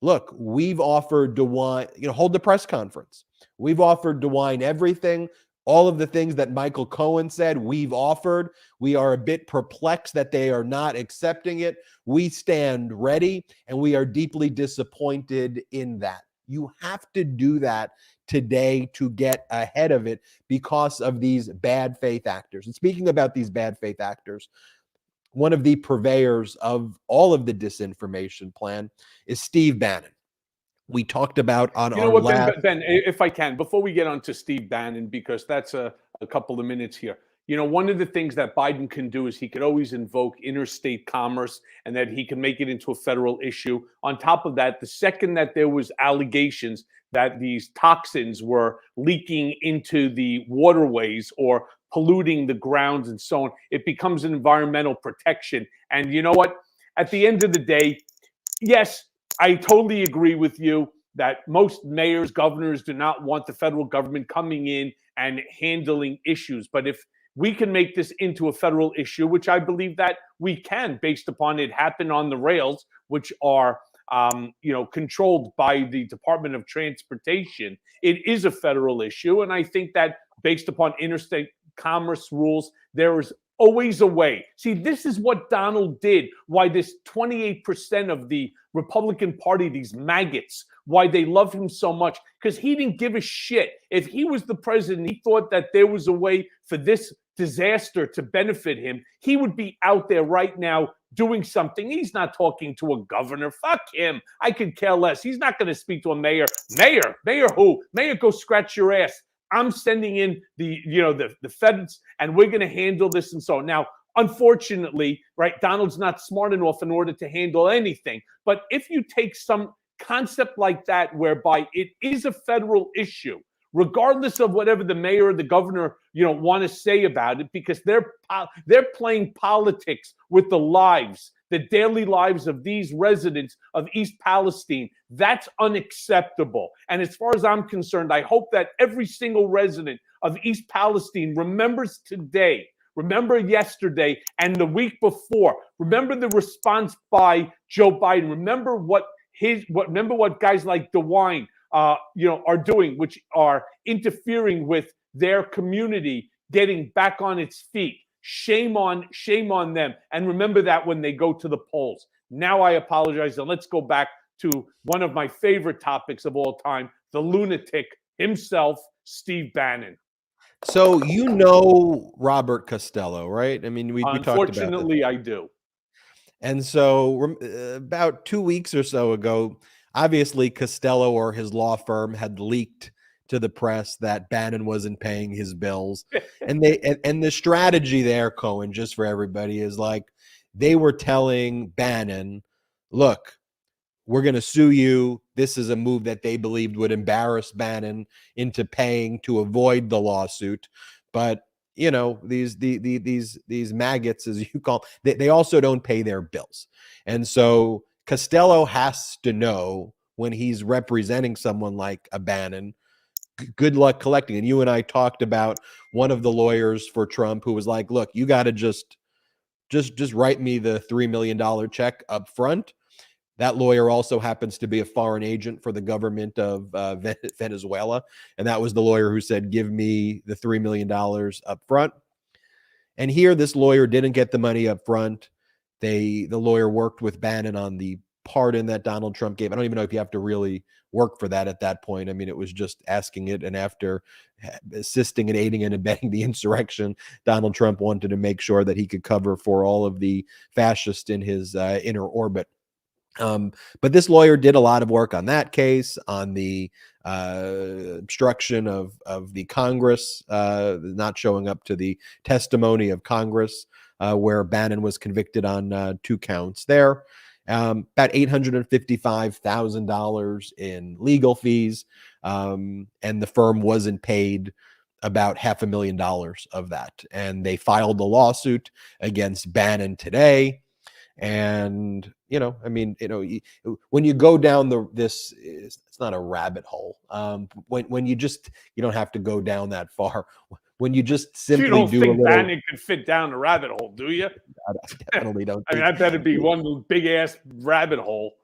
look, we've offered DeWine, hold the press conference. We've offered DeWine everything. All of the things that Michael Cohen said, we've offered. We are a bit perplexed that they are not accepting it. We stand ready, and we are deeply disappointed in that. You have to do that today to get ahead of it because of these bad faith actors. And speaking about these bad faith actors, one of the purveyors of all of the disinformation plan is Steve Bannon. We talked about on our last... Ben, if I can, before we get on to Steve Bannon, because that's a couple of minutes here. One of the things that Biden can do is he could always invoke interstate commerce and that he can make it into a federal issue. On top of that, the second that there was allegations that these toxins were leaking into the waterways or polluting the grounds and so on, it becomes an environmental protection. And you know what? At the end of the day, yes, I totally agree with you that most mayors, governors do not want the federal government coming in and handling issues. But if we can make this into a federal issue, which I believe that we can, based upon it happened on the rails, which are controlled by the Department of Transportation, it is a federal issue. And I think that based upon interstate commerce rules, there is always a way. See, this is what Donald did, why this 28% of the Republican Party, these maggots, why they love him so much, because he didn't give a shit. If he was the president, he thought that there was a way for this disaster to benefit him, he would be out there right now doing something. He's not talking to a governor. Fuck him. I could care less. He's not going to speak to a mayor. Mayor who? Mayor, go scratch your ass. I'm sending in the feds, and we're going to handle this and so on. Now, unfortunately, right, Donald's not smart enough in order to handle anything. But if you take some concept like that, whereby it is a federal issue, regardless of whatever the mayor or the governor, want to say about it, because they're playing politics with the lives, the daily lives of these residents of East Palestine. That's unacceptable. And as far as I'm concerned, I hope that every single resident of East Palestine remembers today Remember yesterday and the week before. Remember the response by Joe Biden. Remember what guys like DeWine are doing, which are interfering with their community getting back on its feet. Shame on them. And remember that when they go to the polls. Now I apologize. And let's go back to one of my favorite topics of all time, the lunatic himself, Steve Bannon. So you know Robert Costello, right? I mean, we talked about that. Unfortunately, I do. And so about 2 weeks or so ago, obviously Costello or his law firm had leaked to the press that Bannon wasn't paying his bills. And the strategy there, Cohen, just for everybody, is like they were telling Bannon, look, we're going to sue you. This is a move that they believed would embarrass Bannon into paying to avoid the lawsuit. But you know, these maggots, as you call them, they also don't pay their bills. And so Costello has to know when he's representing someone like a Bannon, good luck collecting. And you and I talked about one of the lawyers for Trump who was like, look, you got to just write me the $3 million check up front. That lawyer also happens to be a foreign agent for the government of Venezuela. And that was the lawyer who said, give me the $3 million up front. And here, this lawyer didn't get the money up front. The lawyer worked with Bannon on the pardon that Donald Trump gave. I don't even know if you have to really work for that at that point. I mean, it was just asking it. And after assisting and aiding and abetting the insurrection, Donald Trump wanted to make sure that he could cover for all of the fascists in his inner orbit. But this lawyer did a lot of work on that case, on the obstruction of the Congress, not showing up to the testimony of Congress, where Bannon was convicted on 2 counts there. About $855,000 in legal fees, and the firm wasn't paid about $500,000 of that. And they filed a lawsuit against Bannon today. And, you know, I mean, you know, when you go down this, it's not a rabbit hole. When you don't have to go down that far. When you just simply you don't do think a little, Bannon could fit down a rabbit hole, do you? I definitely don't. I mean, that better be one big ass rabbit hole.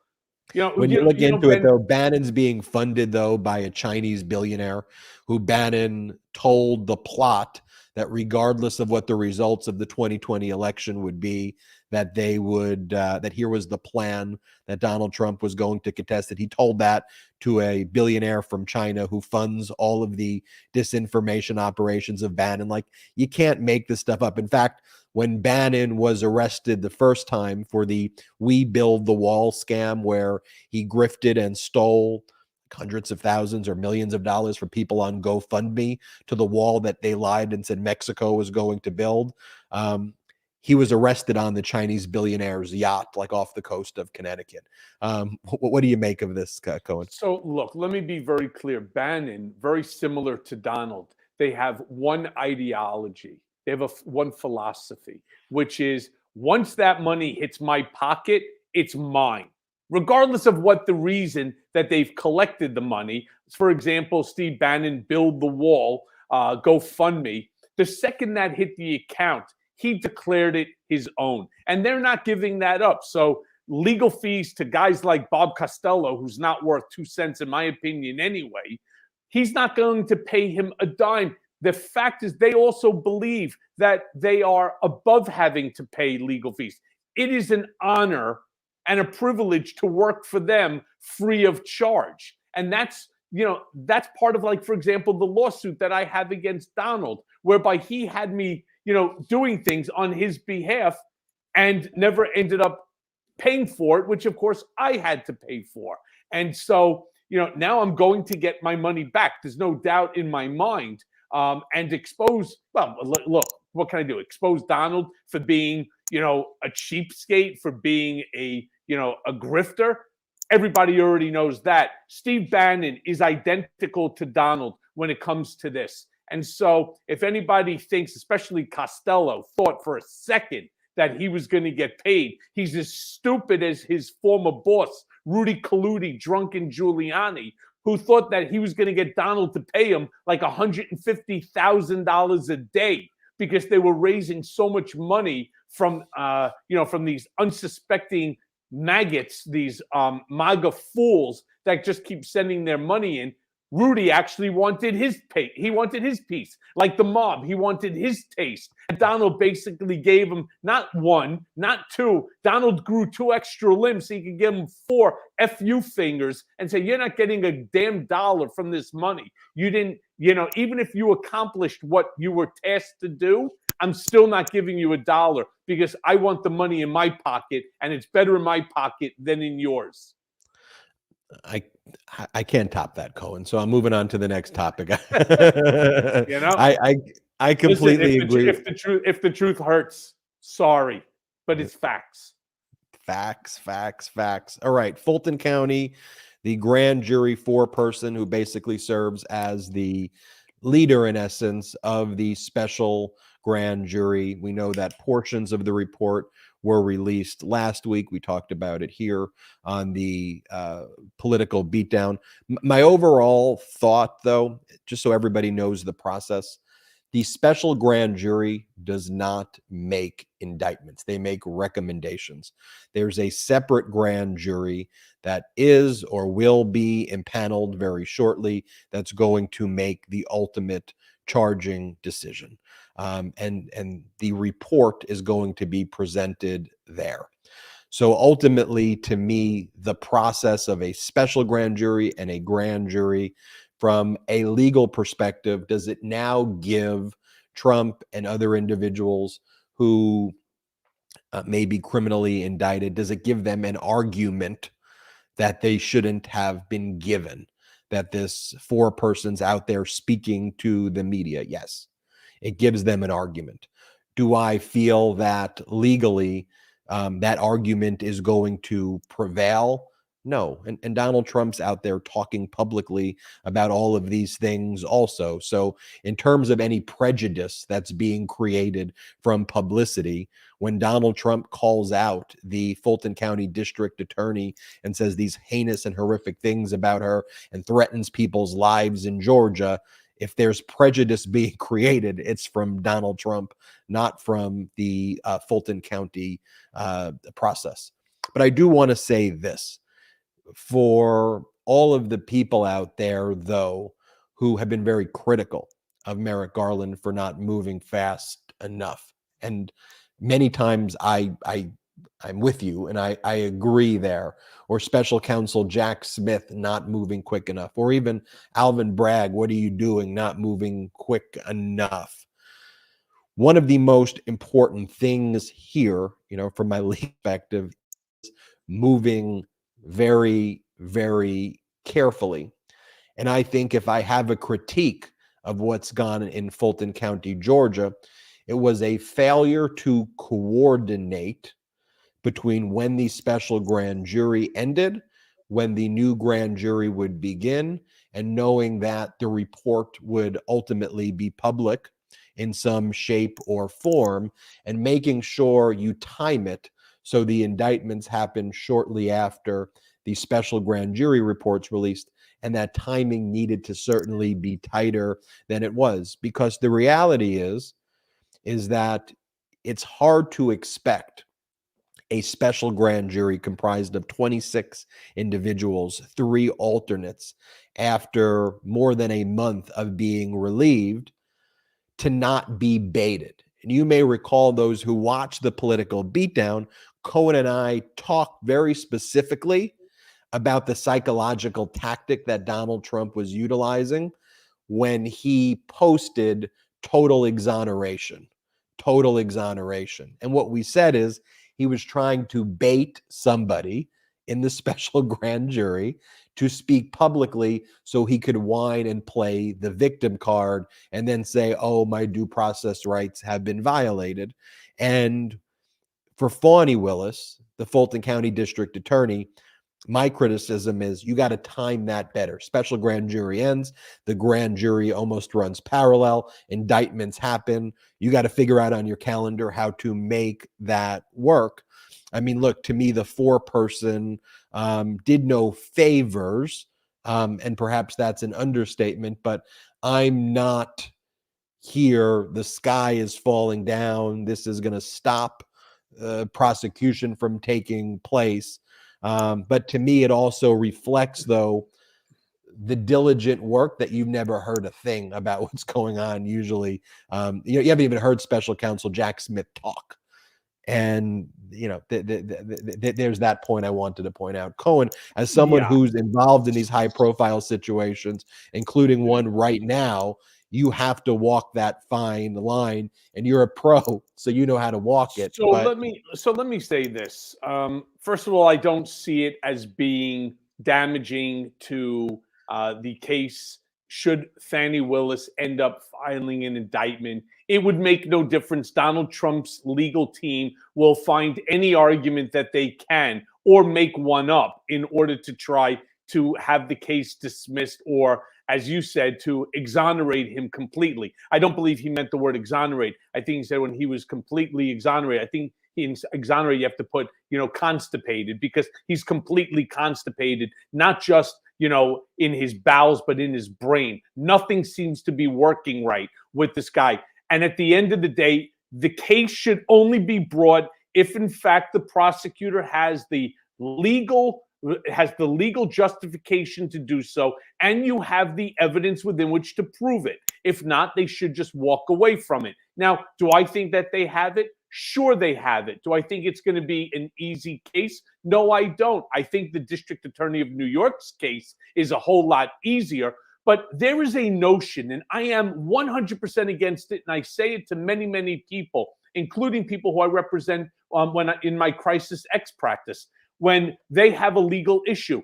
You know, when you look into it, Ben, though, Bannon's being funded, though, by a Chinese billionaire who Bannon told the plot that regardless of what the results of the 2020 election would be, that they would, that here was the plan that Donald Trump was going to contest it. He told that to a billionaire from China who funds all of the disinformation operations of Bannon. Like, you can't make this stuff up. In fact, when Bannon was arrested the first time for the We Build the Wall scam, where he grifted and stole hundreds of thousands or millions of dollars for people on GoFundMe to the wall that they lied and said Mexico was going to build, he was arrested on the Chinese billionaire's yacht, like off the coast of Connecticut. What do you make of this, Cohen? So, look, let me be very clear. Bannon, very similar to Donald, they have one ideology. They have one philosophy, which is once that money hits my pocket, it's mine, regardless of what the reason that they've collected the money. For example, Steve Bannon, Build the Wall, GoFundMe. The second that hit the account, he declared it his own. And they're not giving that up. So legal fees to guys like Bob Costello, who's not worth 2 cents in my opinion anyway, he's not going to pay him a dime. The fact is they also believe that they are above having to pay legal fees. It is an honor and a privilege to work for them free of charge. And that's, you know, that's part of, like, for example, the lawsuit that I have against Donald, whereby he had me, you know, doing things on his behalf and never ended up paying for it, which of course I had to pay for. And so, you know, now I'm going to get my money back. There's no doubt in my mind. And expose, well, look, what can I do? Expose Donald for being, you know, a cheapskate, for being a, you know, a grifter. Everybody already knows that. Steve Bannon is identical to Donald when it comes to this. And so if anybody thinks, especially Costello, thought for a second that he was going to get paid, he's as stupid as his former boss, Rudy Colludi, drunken Giuliani, who thought that he was going to get Donald to pay him like $150,000 a day. because they were raising so much money from from these unsuspecting maggots, these MAGA fools that just keep sending their money in. Rudy actually wanted his pay. He wanted his piece. Like the mob, he wanted his taste. And Donald basically gave him not one, not two. Donald grew 2 extra limbs so he could give him 4 FU fingers and say, you're not getting a damn dollar from this money. You didn't, even if you accomplished what you were tasked to do, I'm still not giving you a dollar because I want the money in my pocket and it's better in my pocket than in yours. I can't top that, Cohen. So I'm moving on to the next topic. I completely agree. If the truth hurts, sorry, but it's facts. Facts. All right, Fulton County, the grand jury 4-person who basically serves as the leader, in essence, of the special grand jury. We know that portions of the report were released last week. We talked about it here on the political beatdown. My overall thought, though, just so everybody knows the process, the special grand jury does not make indictments. They make recommendations. There's a separate grand jury that is or will be impaneled very shortly that's going to make the ultimate charging decision. And the report is going to be presented there. So ultimately, to me, the process of a special grand jury and a grand jury, from a legal perspective, does it now give Trump and other individuals who may be criminally indicted, does it give them an argument that they shouldn't have been given? That this 4-person's out there speaking to the media? Yes, it gives them an argument. Do I feel that legally that argument is going to prevail? No. And Donald Trump's out there talking publicly about all of these things also. So in terms of any prejudice that's being created from publicity, when Donald Trump calls out the Fulton County district attorney and says these heinous and horrific things about her and threatens people's lives in Georgia, if there's prejudice being created, it's from Donald Trump, not from the Fulton County process. But I do want to say this. For all of the people out there, though, who have been very critical of Merrick Garland for not moving fast enough, and many times I'm with you and I agree there, or special counsel Jack Smith not moving quick enough, or even Alvin Bragg, what are you doing, not moving quick enough? One of the most important things here, from my perspective, is moving very, very carefully. And I think if I have a critique of what's gone in Fulton County, Georgia, it was a failure to coordinate between when the special grand jury ended, when the new grand jury would begin, and knowing that the report would ultimately be public in some shape or form, and making sure you time it so the indictments happen shortly after the special grand jury report's released, and that timing needed to certainly be tighter than it was. Because the reality is that it's hard to expect a special grand jury comprised of 26 individuals, 3 alternates, after more than a month of being relieved, to not be baited. And you may recall, those who watch the political beatdown, Cohen and I talked very specifically about the psychological tactic that Donald Trump was utilizing when he posted total exoneration. And what we said is he was trying to bait somebody in the special grand jury to speak publicly so he could whine and play the victim card and then say, oh, my due process rights have been violated. And for Fani Willis, the Fulton County district attorney, my criticism is you got to time that better. Special grand jury ends. The grand jury almost runs parallel. Indictments happen. You got to figure out on your calendar how to make that work. I mean, look, to me, the 4-person did no favors, and perhaps that's an understatement, but I'm not here the sky is falling down. This is going to stop prosecution from taking place. But to me, it also reflects, though, the diligent work that you've never heard a thing about what's going on. Usually, you haven't even heard Special Counsel Jack Smith talk. And, there's that point I wanted to point out. Cohen, as someone who's involved in these high profile situations, including one right now, you have to walk that fine line, and you're a pro, so you know how to walk it. So let me say this. First of all, I don't see it as being damaging to the case. Should Fani Willis end up filing an indictment, it would make no difference. Donald Trump's legal team will find any argument that they can or make one up in order to try to have the case dismissed, or, as you said, to exonerate him completely. I don't believe he meant the word exonerate. I think he said when he was completely exonerated. I think in exonerate, you have to put, constipated, because he's completely constipated, not just, in his bowels, but in his brain. Nothing seems to be working right with this guy. And at the end of the day, the case should only be brought if, in fact, the prosecutor has the legal justification to do so, and you have the evidence within which to prove it. If not, they should just walk away from it. Now, do I think that they have it? Sure, they have it. Do I think it's going to be an easy case? No, I don't. I think the District Attorney of New York's case is a whole lot easier. But there is a notion, and I am 100% against it, and I say it to many, many people, including people who I represent in my crisis X practice, when they have a legal issue.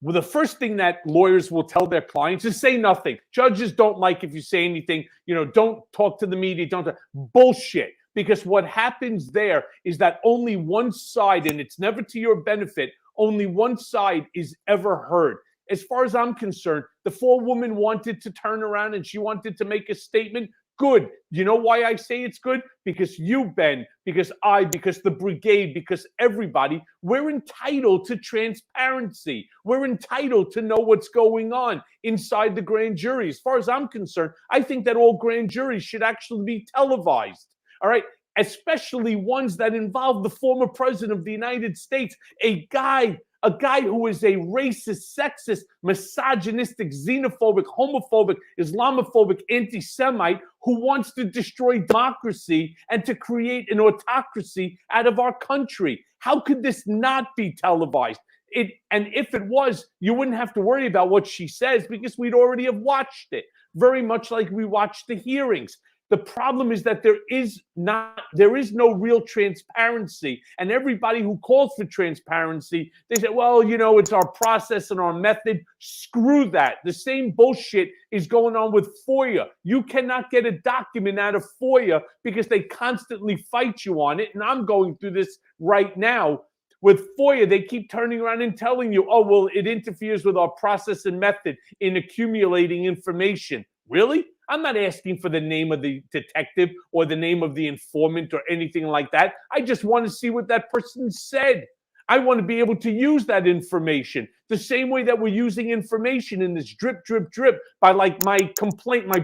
Well, the first thing that lawyers will tell their clients is say nothing. Judges don't like if you say anything. Don't talk to the media. Bullshit. Because what happens there is that only one side, and it's never to your benefit, only one side is ever heard. As far as I'm concerned, the forewoman wanted to turn around and she wanted to make a statement. Good. You know why I say it's good? Because you, Ben, because the brigade, because everybody, we're entitled to transparency. We're entitled to know what's going on inside the grand jury. As far as I'm concerned, I think that all grand juries should actually be televised. All right, especially ones that involve the former president of the United States, a guy who is a racist, sexist, misogynistic, xenophobic, homophobic, Islamophobic, anti-Semite who wants to destroy democracy and to create an autocracy out of our country. How could this not be televised? And if it was, you wouldn't have to worry about what she says, because we'd already have watched it, very much like we watched the hearings. The problem is that there is no real transparency, and everybody who calls for transparency, they say, well, it's our process and our method. Screw that. The same bullshit is going on with FOIA. You cannot get a document out of FOIA because they constantly fight you on it, and I'm going through this right now. With FOIA, they keep turning around and telling you, oh, well, it interferes with our process and method in accumulating information. Really? I'm not asking for the name of the detective or the name of the informant or anything like that. I just want to see what that person said. I want to be able to use that information the same way that we're using information in this drip, drip, drip by like my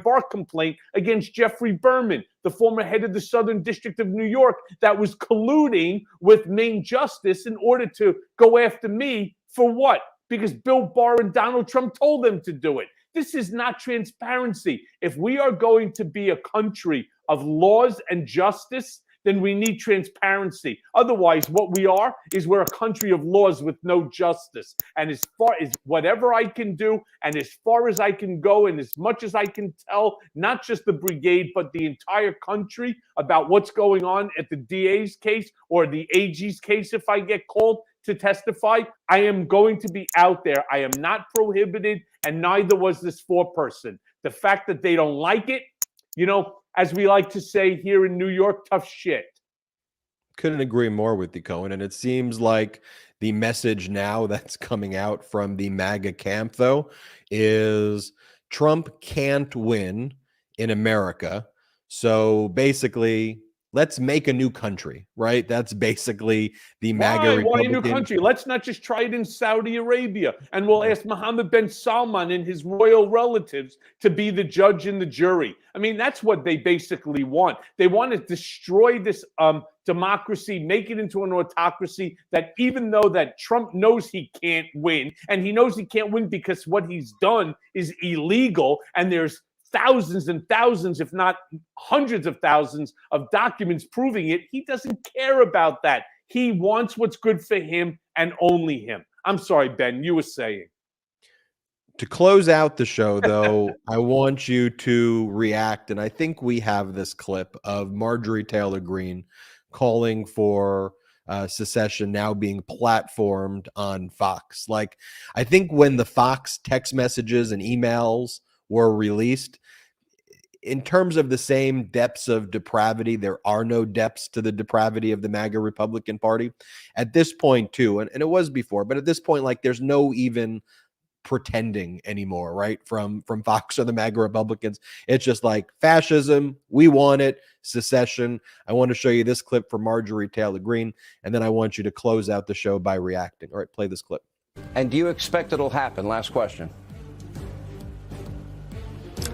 bar complaint against Jeffrey Berman, the former head of the Southern District of New York, that was colluding with Maine Justice in order to go after me for what? Because Bill Barr and Donald Trump told them to do it. This is not transparency. If we are going to be a country of laws and justice, then we need transparency. Otherwise, what we are is we're a country of laws with no justice. And as far as whatever I can do, and as far as I can go, and as much as I can tell, not just the brigade, but the entire country about what's going on at the DA's case or the AG's case, if I get called to testify, I am going to be out there. I am not prohibited, and neither was this foreperson. The fact that they don't like it, as we like to say here in New York, tough shit. Couldn't agree more with you, Cohen. And it seems like the message now that's coming out from the MAGA camp, though, is Trump can't win in America. So basically, let's make a new country, right? That's basically the MAGA Why? Why a new Republican. country? Let's not just try it in Saudi Arabia. And we'll ask Mohammed bin Salman and his royal relatives to be the judge and the jury. I mean, that's what they basically want. They want to destroy this democracy, make it into an autocracy that even though that Trump knows he can't win, and he knows he can't win because what he's done is illegal, and there's thousands and thousands, if not hundreds of thousands of documents proving it. He doesn't care about that. He wants what's good for him and only him. I'm sorry, Ben, you were saying. To close out the show, though, I want you to react, and I think we have this clip of Marjorie Taylor Greene calling for secession now being platformed on Fox. Like, I think when the Fox text messages and emails were released, in terms of the same depths of depravity, there are no depths to the depravity of the MAGA Republican Party at this point, too. And it was before, but at this point, like, there's no even pretending anymore, right? From Fox or the MAGA Republicans. It's just like fascism. We want it. Secession. I want to show you this clip from Marjorie Taylor Greene, and then I want you to close out the show by reacting. All right, play this clip. And do you expect it'll happen? Last question.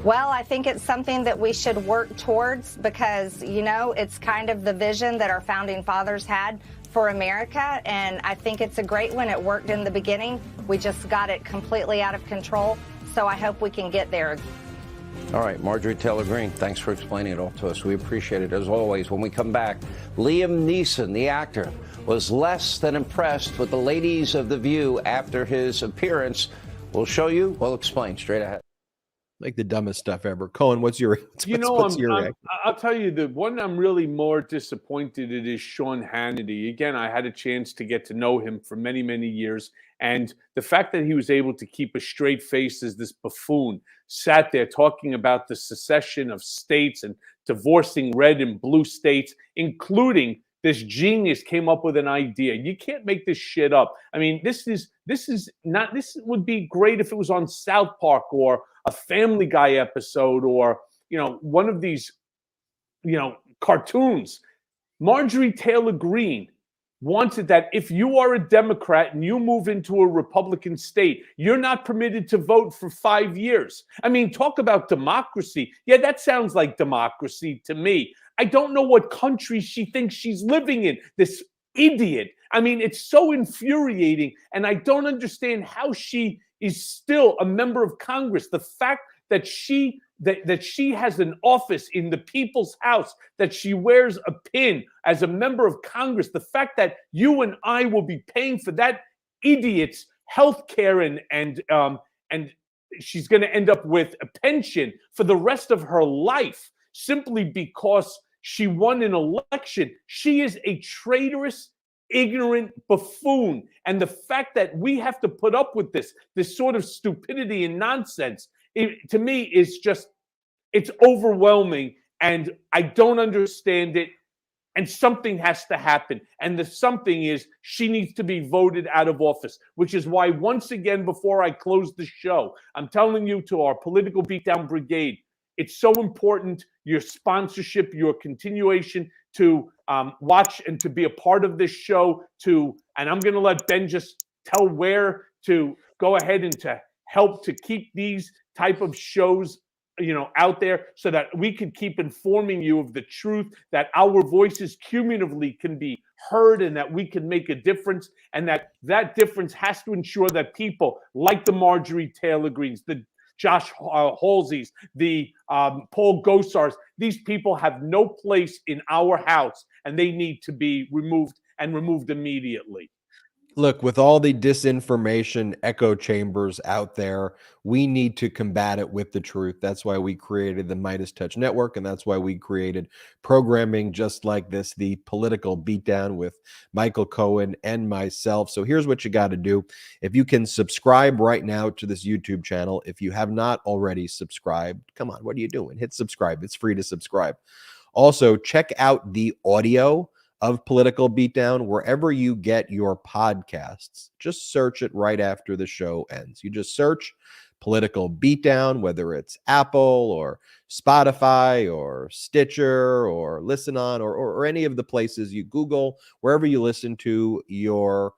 Well, I think it's something that we should work towards because, you know, it's kind of the vision that our founding fathers had for America. And I think it's a great one. It worked in the beginning. We just got it completely out of control. So I hope we can get there. All right, Marjorie Taylor Greene, thanks for explaining it all to us. We appreciate it. As always, when we come back, Liam Neeson, the actor, was less than impressed with the ladies of The View after his appearance. We'll show you. We'll explain straight ahead. Like the dumbest stuff ever. Cohen, what's your reaction? I'll tell you, the one I'm really more disappointed in is Sean Hannity. Again, I had a chance to get to know him for many, many years. And the fact that he was able to keep a straight face as this buffoon sat there talking about the secession of states and divorcing red and blue states, including this genius came up with an idea. You can't make this shit up. I mean, this would be great if it was on South Park or a Family Guy episode or, you know, one of these, you know, cartoons. Marjorie Taylor Greene wanted that if you are a Democrat and you move into a Republican state, you're not permitted to vote for 5 years. I mean, talk about democracy. Yeah, that sounds like democracy to me. I don't know what country she thinks she's living in, this idiot. I mean, it's so infuriating, and I don't understand how she is still a member of Congress. The fact that she has an office in the people's house, that she wears a pin as a member of Congress, the fact that you and I will be paying for that idiot's health care and she's going to end up with a pension for the rest of her life simply because she won an election. She is a traitorous, ignorant buffoon. And the fact that we have to put up with this sort of stupidity and nonsense, to me, is just, it's overwhelming. And I don't understand it. And something has to happen. And the something is she needs to be voted out of office, which is why, once again, before I close the show, I'm telling you, to our Political Beatdown Brigade, it's so important, your sponsorship, your continuation to watch and to be a part of this show, and I'm going to let Ben just tell where to go ahead and to help to keep these type of shows, you know, out there so that we can keep informing you of the truth, that our voices cumulatively can be heard and that we can make a difference, and that difference has to ensure that people like the Marjorie Taylor Greenes, the Josh Halseys, the Paul Gosars, these people have no place in our house, and they need to be removed, and removed immediately. Look, with all the disinformation echo chambers out there, we need to combat it with the truth. That's why we created the MeidasTouch Network, and that's why we created programming just like this, the Political Beatdown with Michael Cohen and myself. So here's what you got to do. If you can subscribe right now to this YouTube channel, if you have not already subscribed, come on, what are you doing? Hit subscribe. It's free to subscribe. Also, check out the audio of Political Beatdown wherever you get your podcasts. Just search it right after the show ends. You just search Political Beatdown, whether it's Apple or Spotify or Stitcher or Listen On or any of the places you Google, wherever you listen to your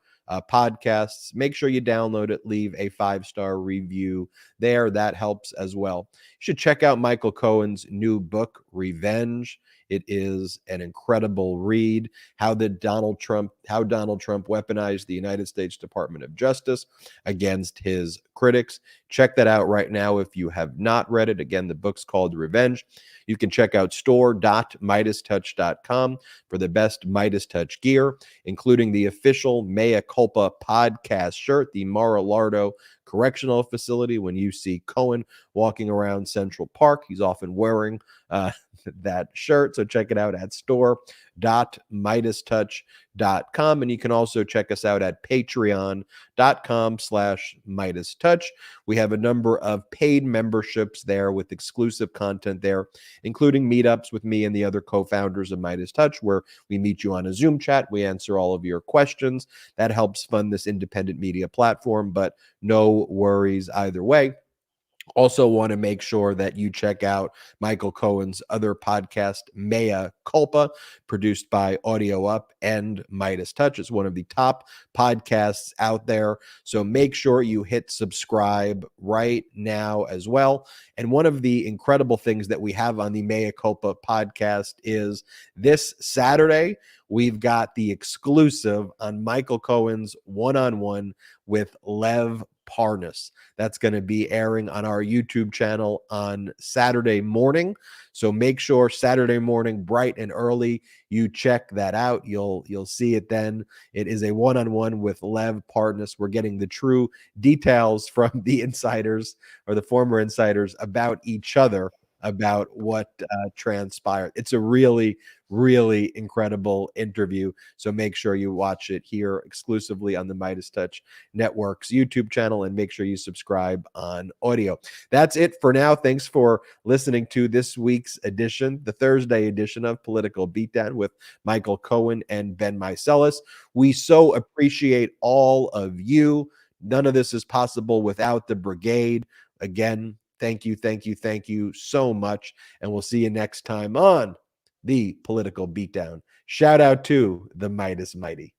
podcasts. Make sure you download it, leave a 5-star review there. That helps as well. You should check out Michael Cohen's new book, Revenge. It is an incredible read. How Donald Trump weaponized the United States Department of Justice against his critics. Check that out right now if you have not read it. Again, the book's called Revenge. You can check out store.MeidasTouch.com for the best MeidasTouch gear, including the official Mea Culpa podcast shirt, the Mar-a-Lardo Correctional Facility. When you see Cohen walking around Central Park, he's often wearing that shirt. So check it out at store.MeidasTouch.com. And you can also check us out at patreon.com/MeidasTouch. We have a number of paid memberships there with exclusive content there, including meetups with me and the other co-founders of MeidasTouch, where we meet you on a Zoom chat. We answer all of your questions. That helps fund this independent media platform, but no worries either way. Also want to make sure that you check out Michael Cohen's other podcast, Mea Culpa, produced by Audio Up and MeidasTouch. It's one of the top podcasts out there. So make sure you hit subscribe right now as well. And one of the incredible things that we have on the Mea Culpa podcast is this Saturday, we've got the exclusive on Michael Cohen's one-on-one with Lev Parnas. That's going to be airing on our YouTube channel on Saturday morning. So make sure Saturday morning, bright and early, you check that out. You'll see it then. It is a one-on-one with Lev Parnas. We're getting the true details from the insiders or the former insiders about each other, about what transpired. It's a really, really incredible interview. So make sure you watch it here exclusively on the MeidasTouch Network's YouTube channel, and make sure you subscribe on audio. That's it for now. Thanks for listening to this week's edition, the Thursday edition of Political Beatdown with Michael Cohen and Ben Meiselas. We so appreciate all of you. None of this is possible without the brigade. Again, thank you so much. And we'll see you next time on the Political Beatdown. Shout out to the Meidas Mighty.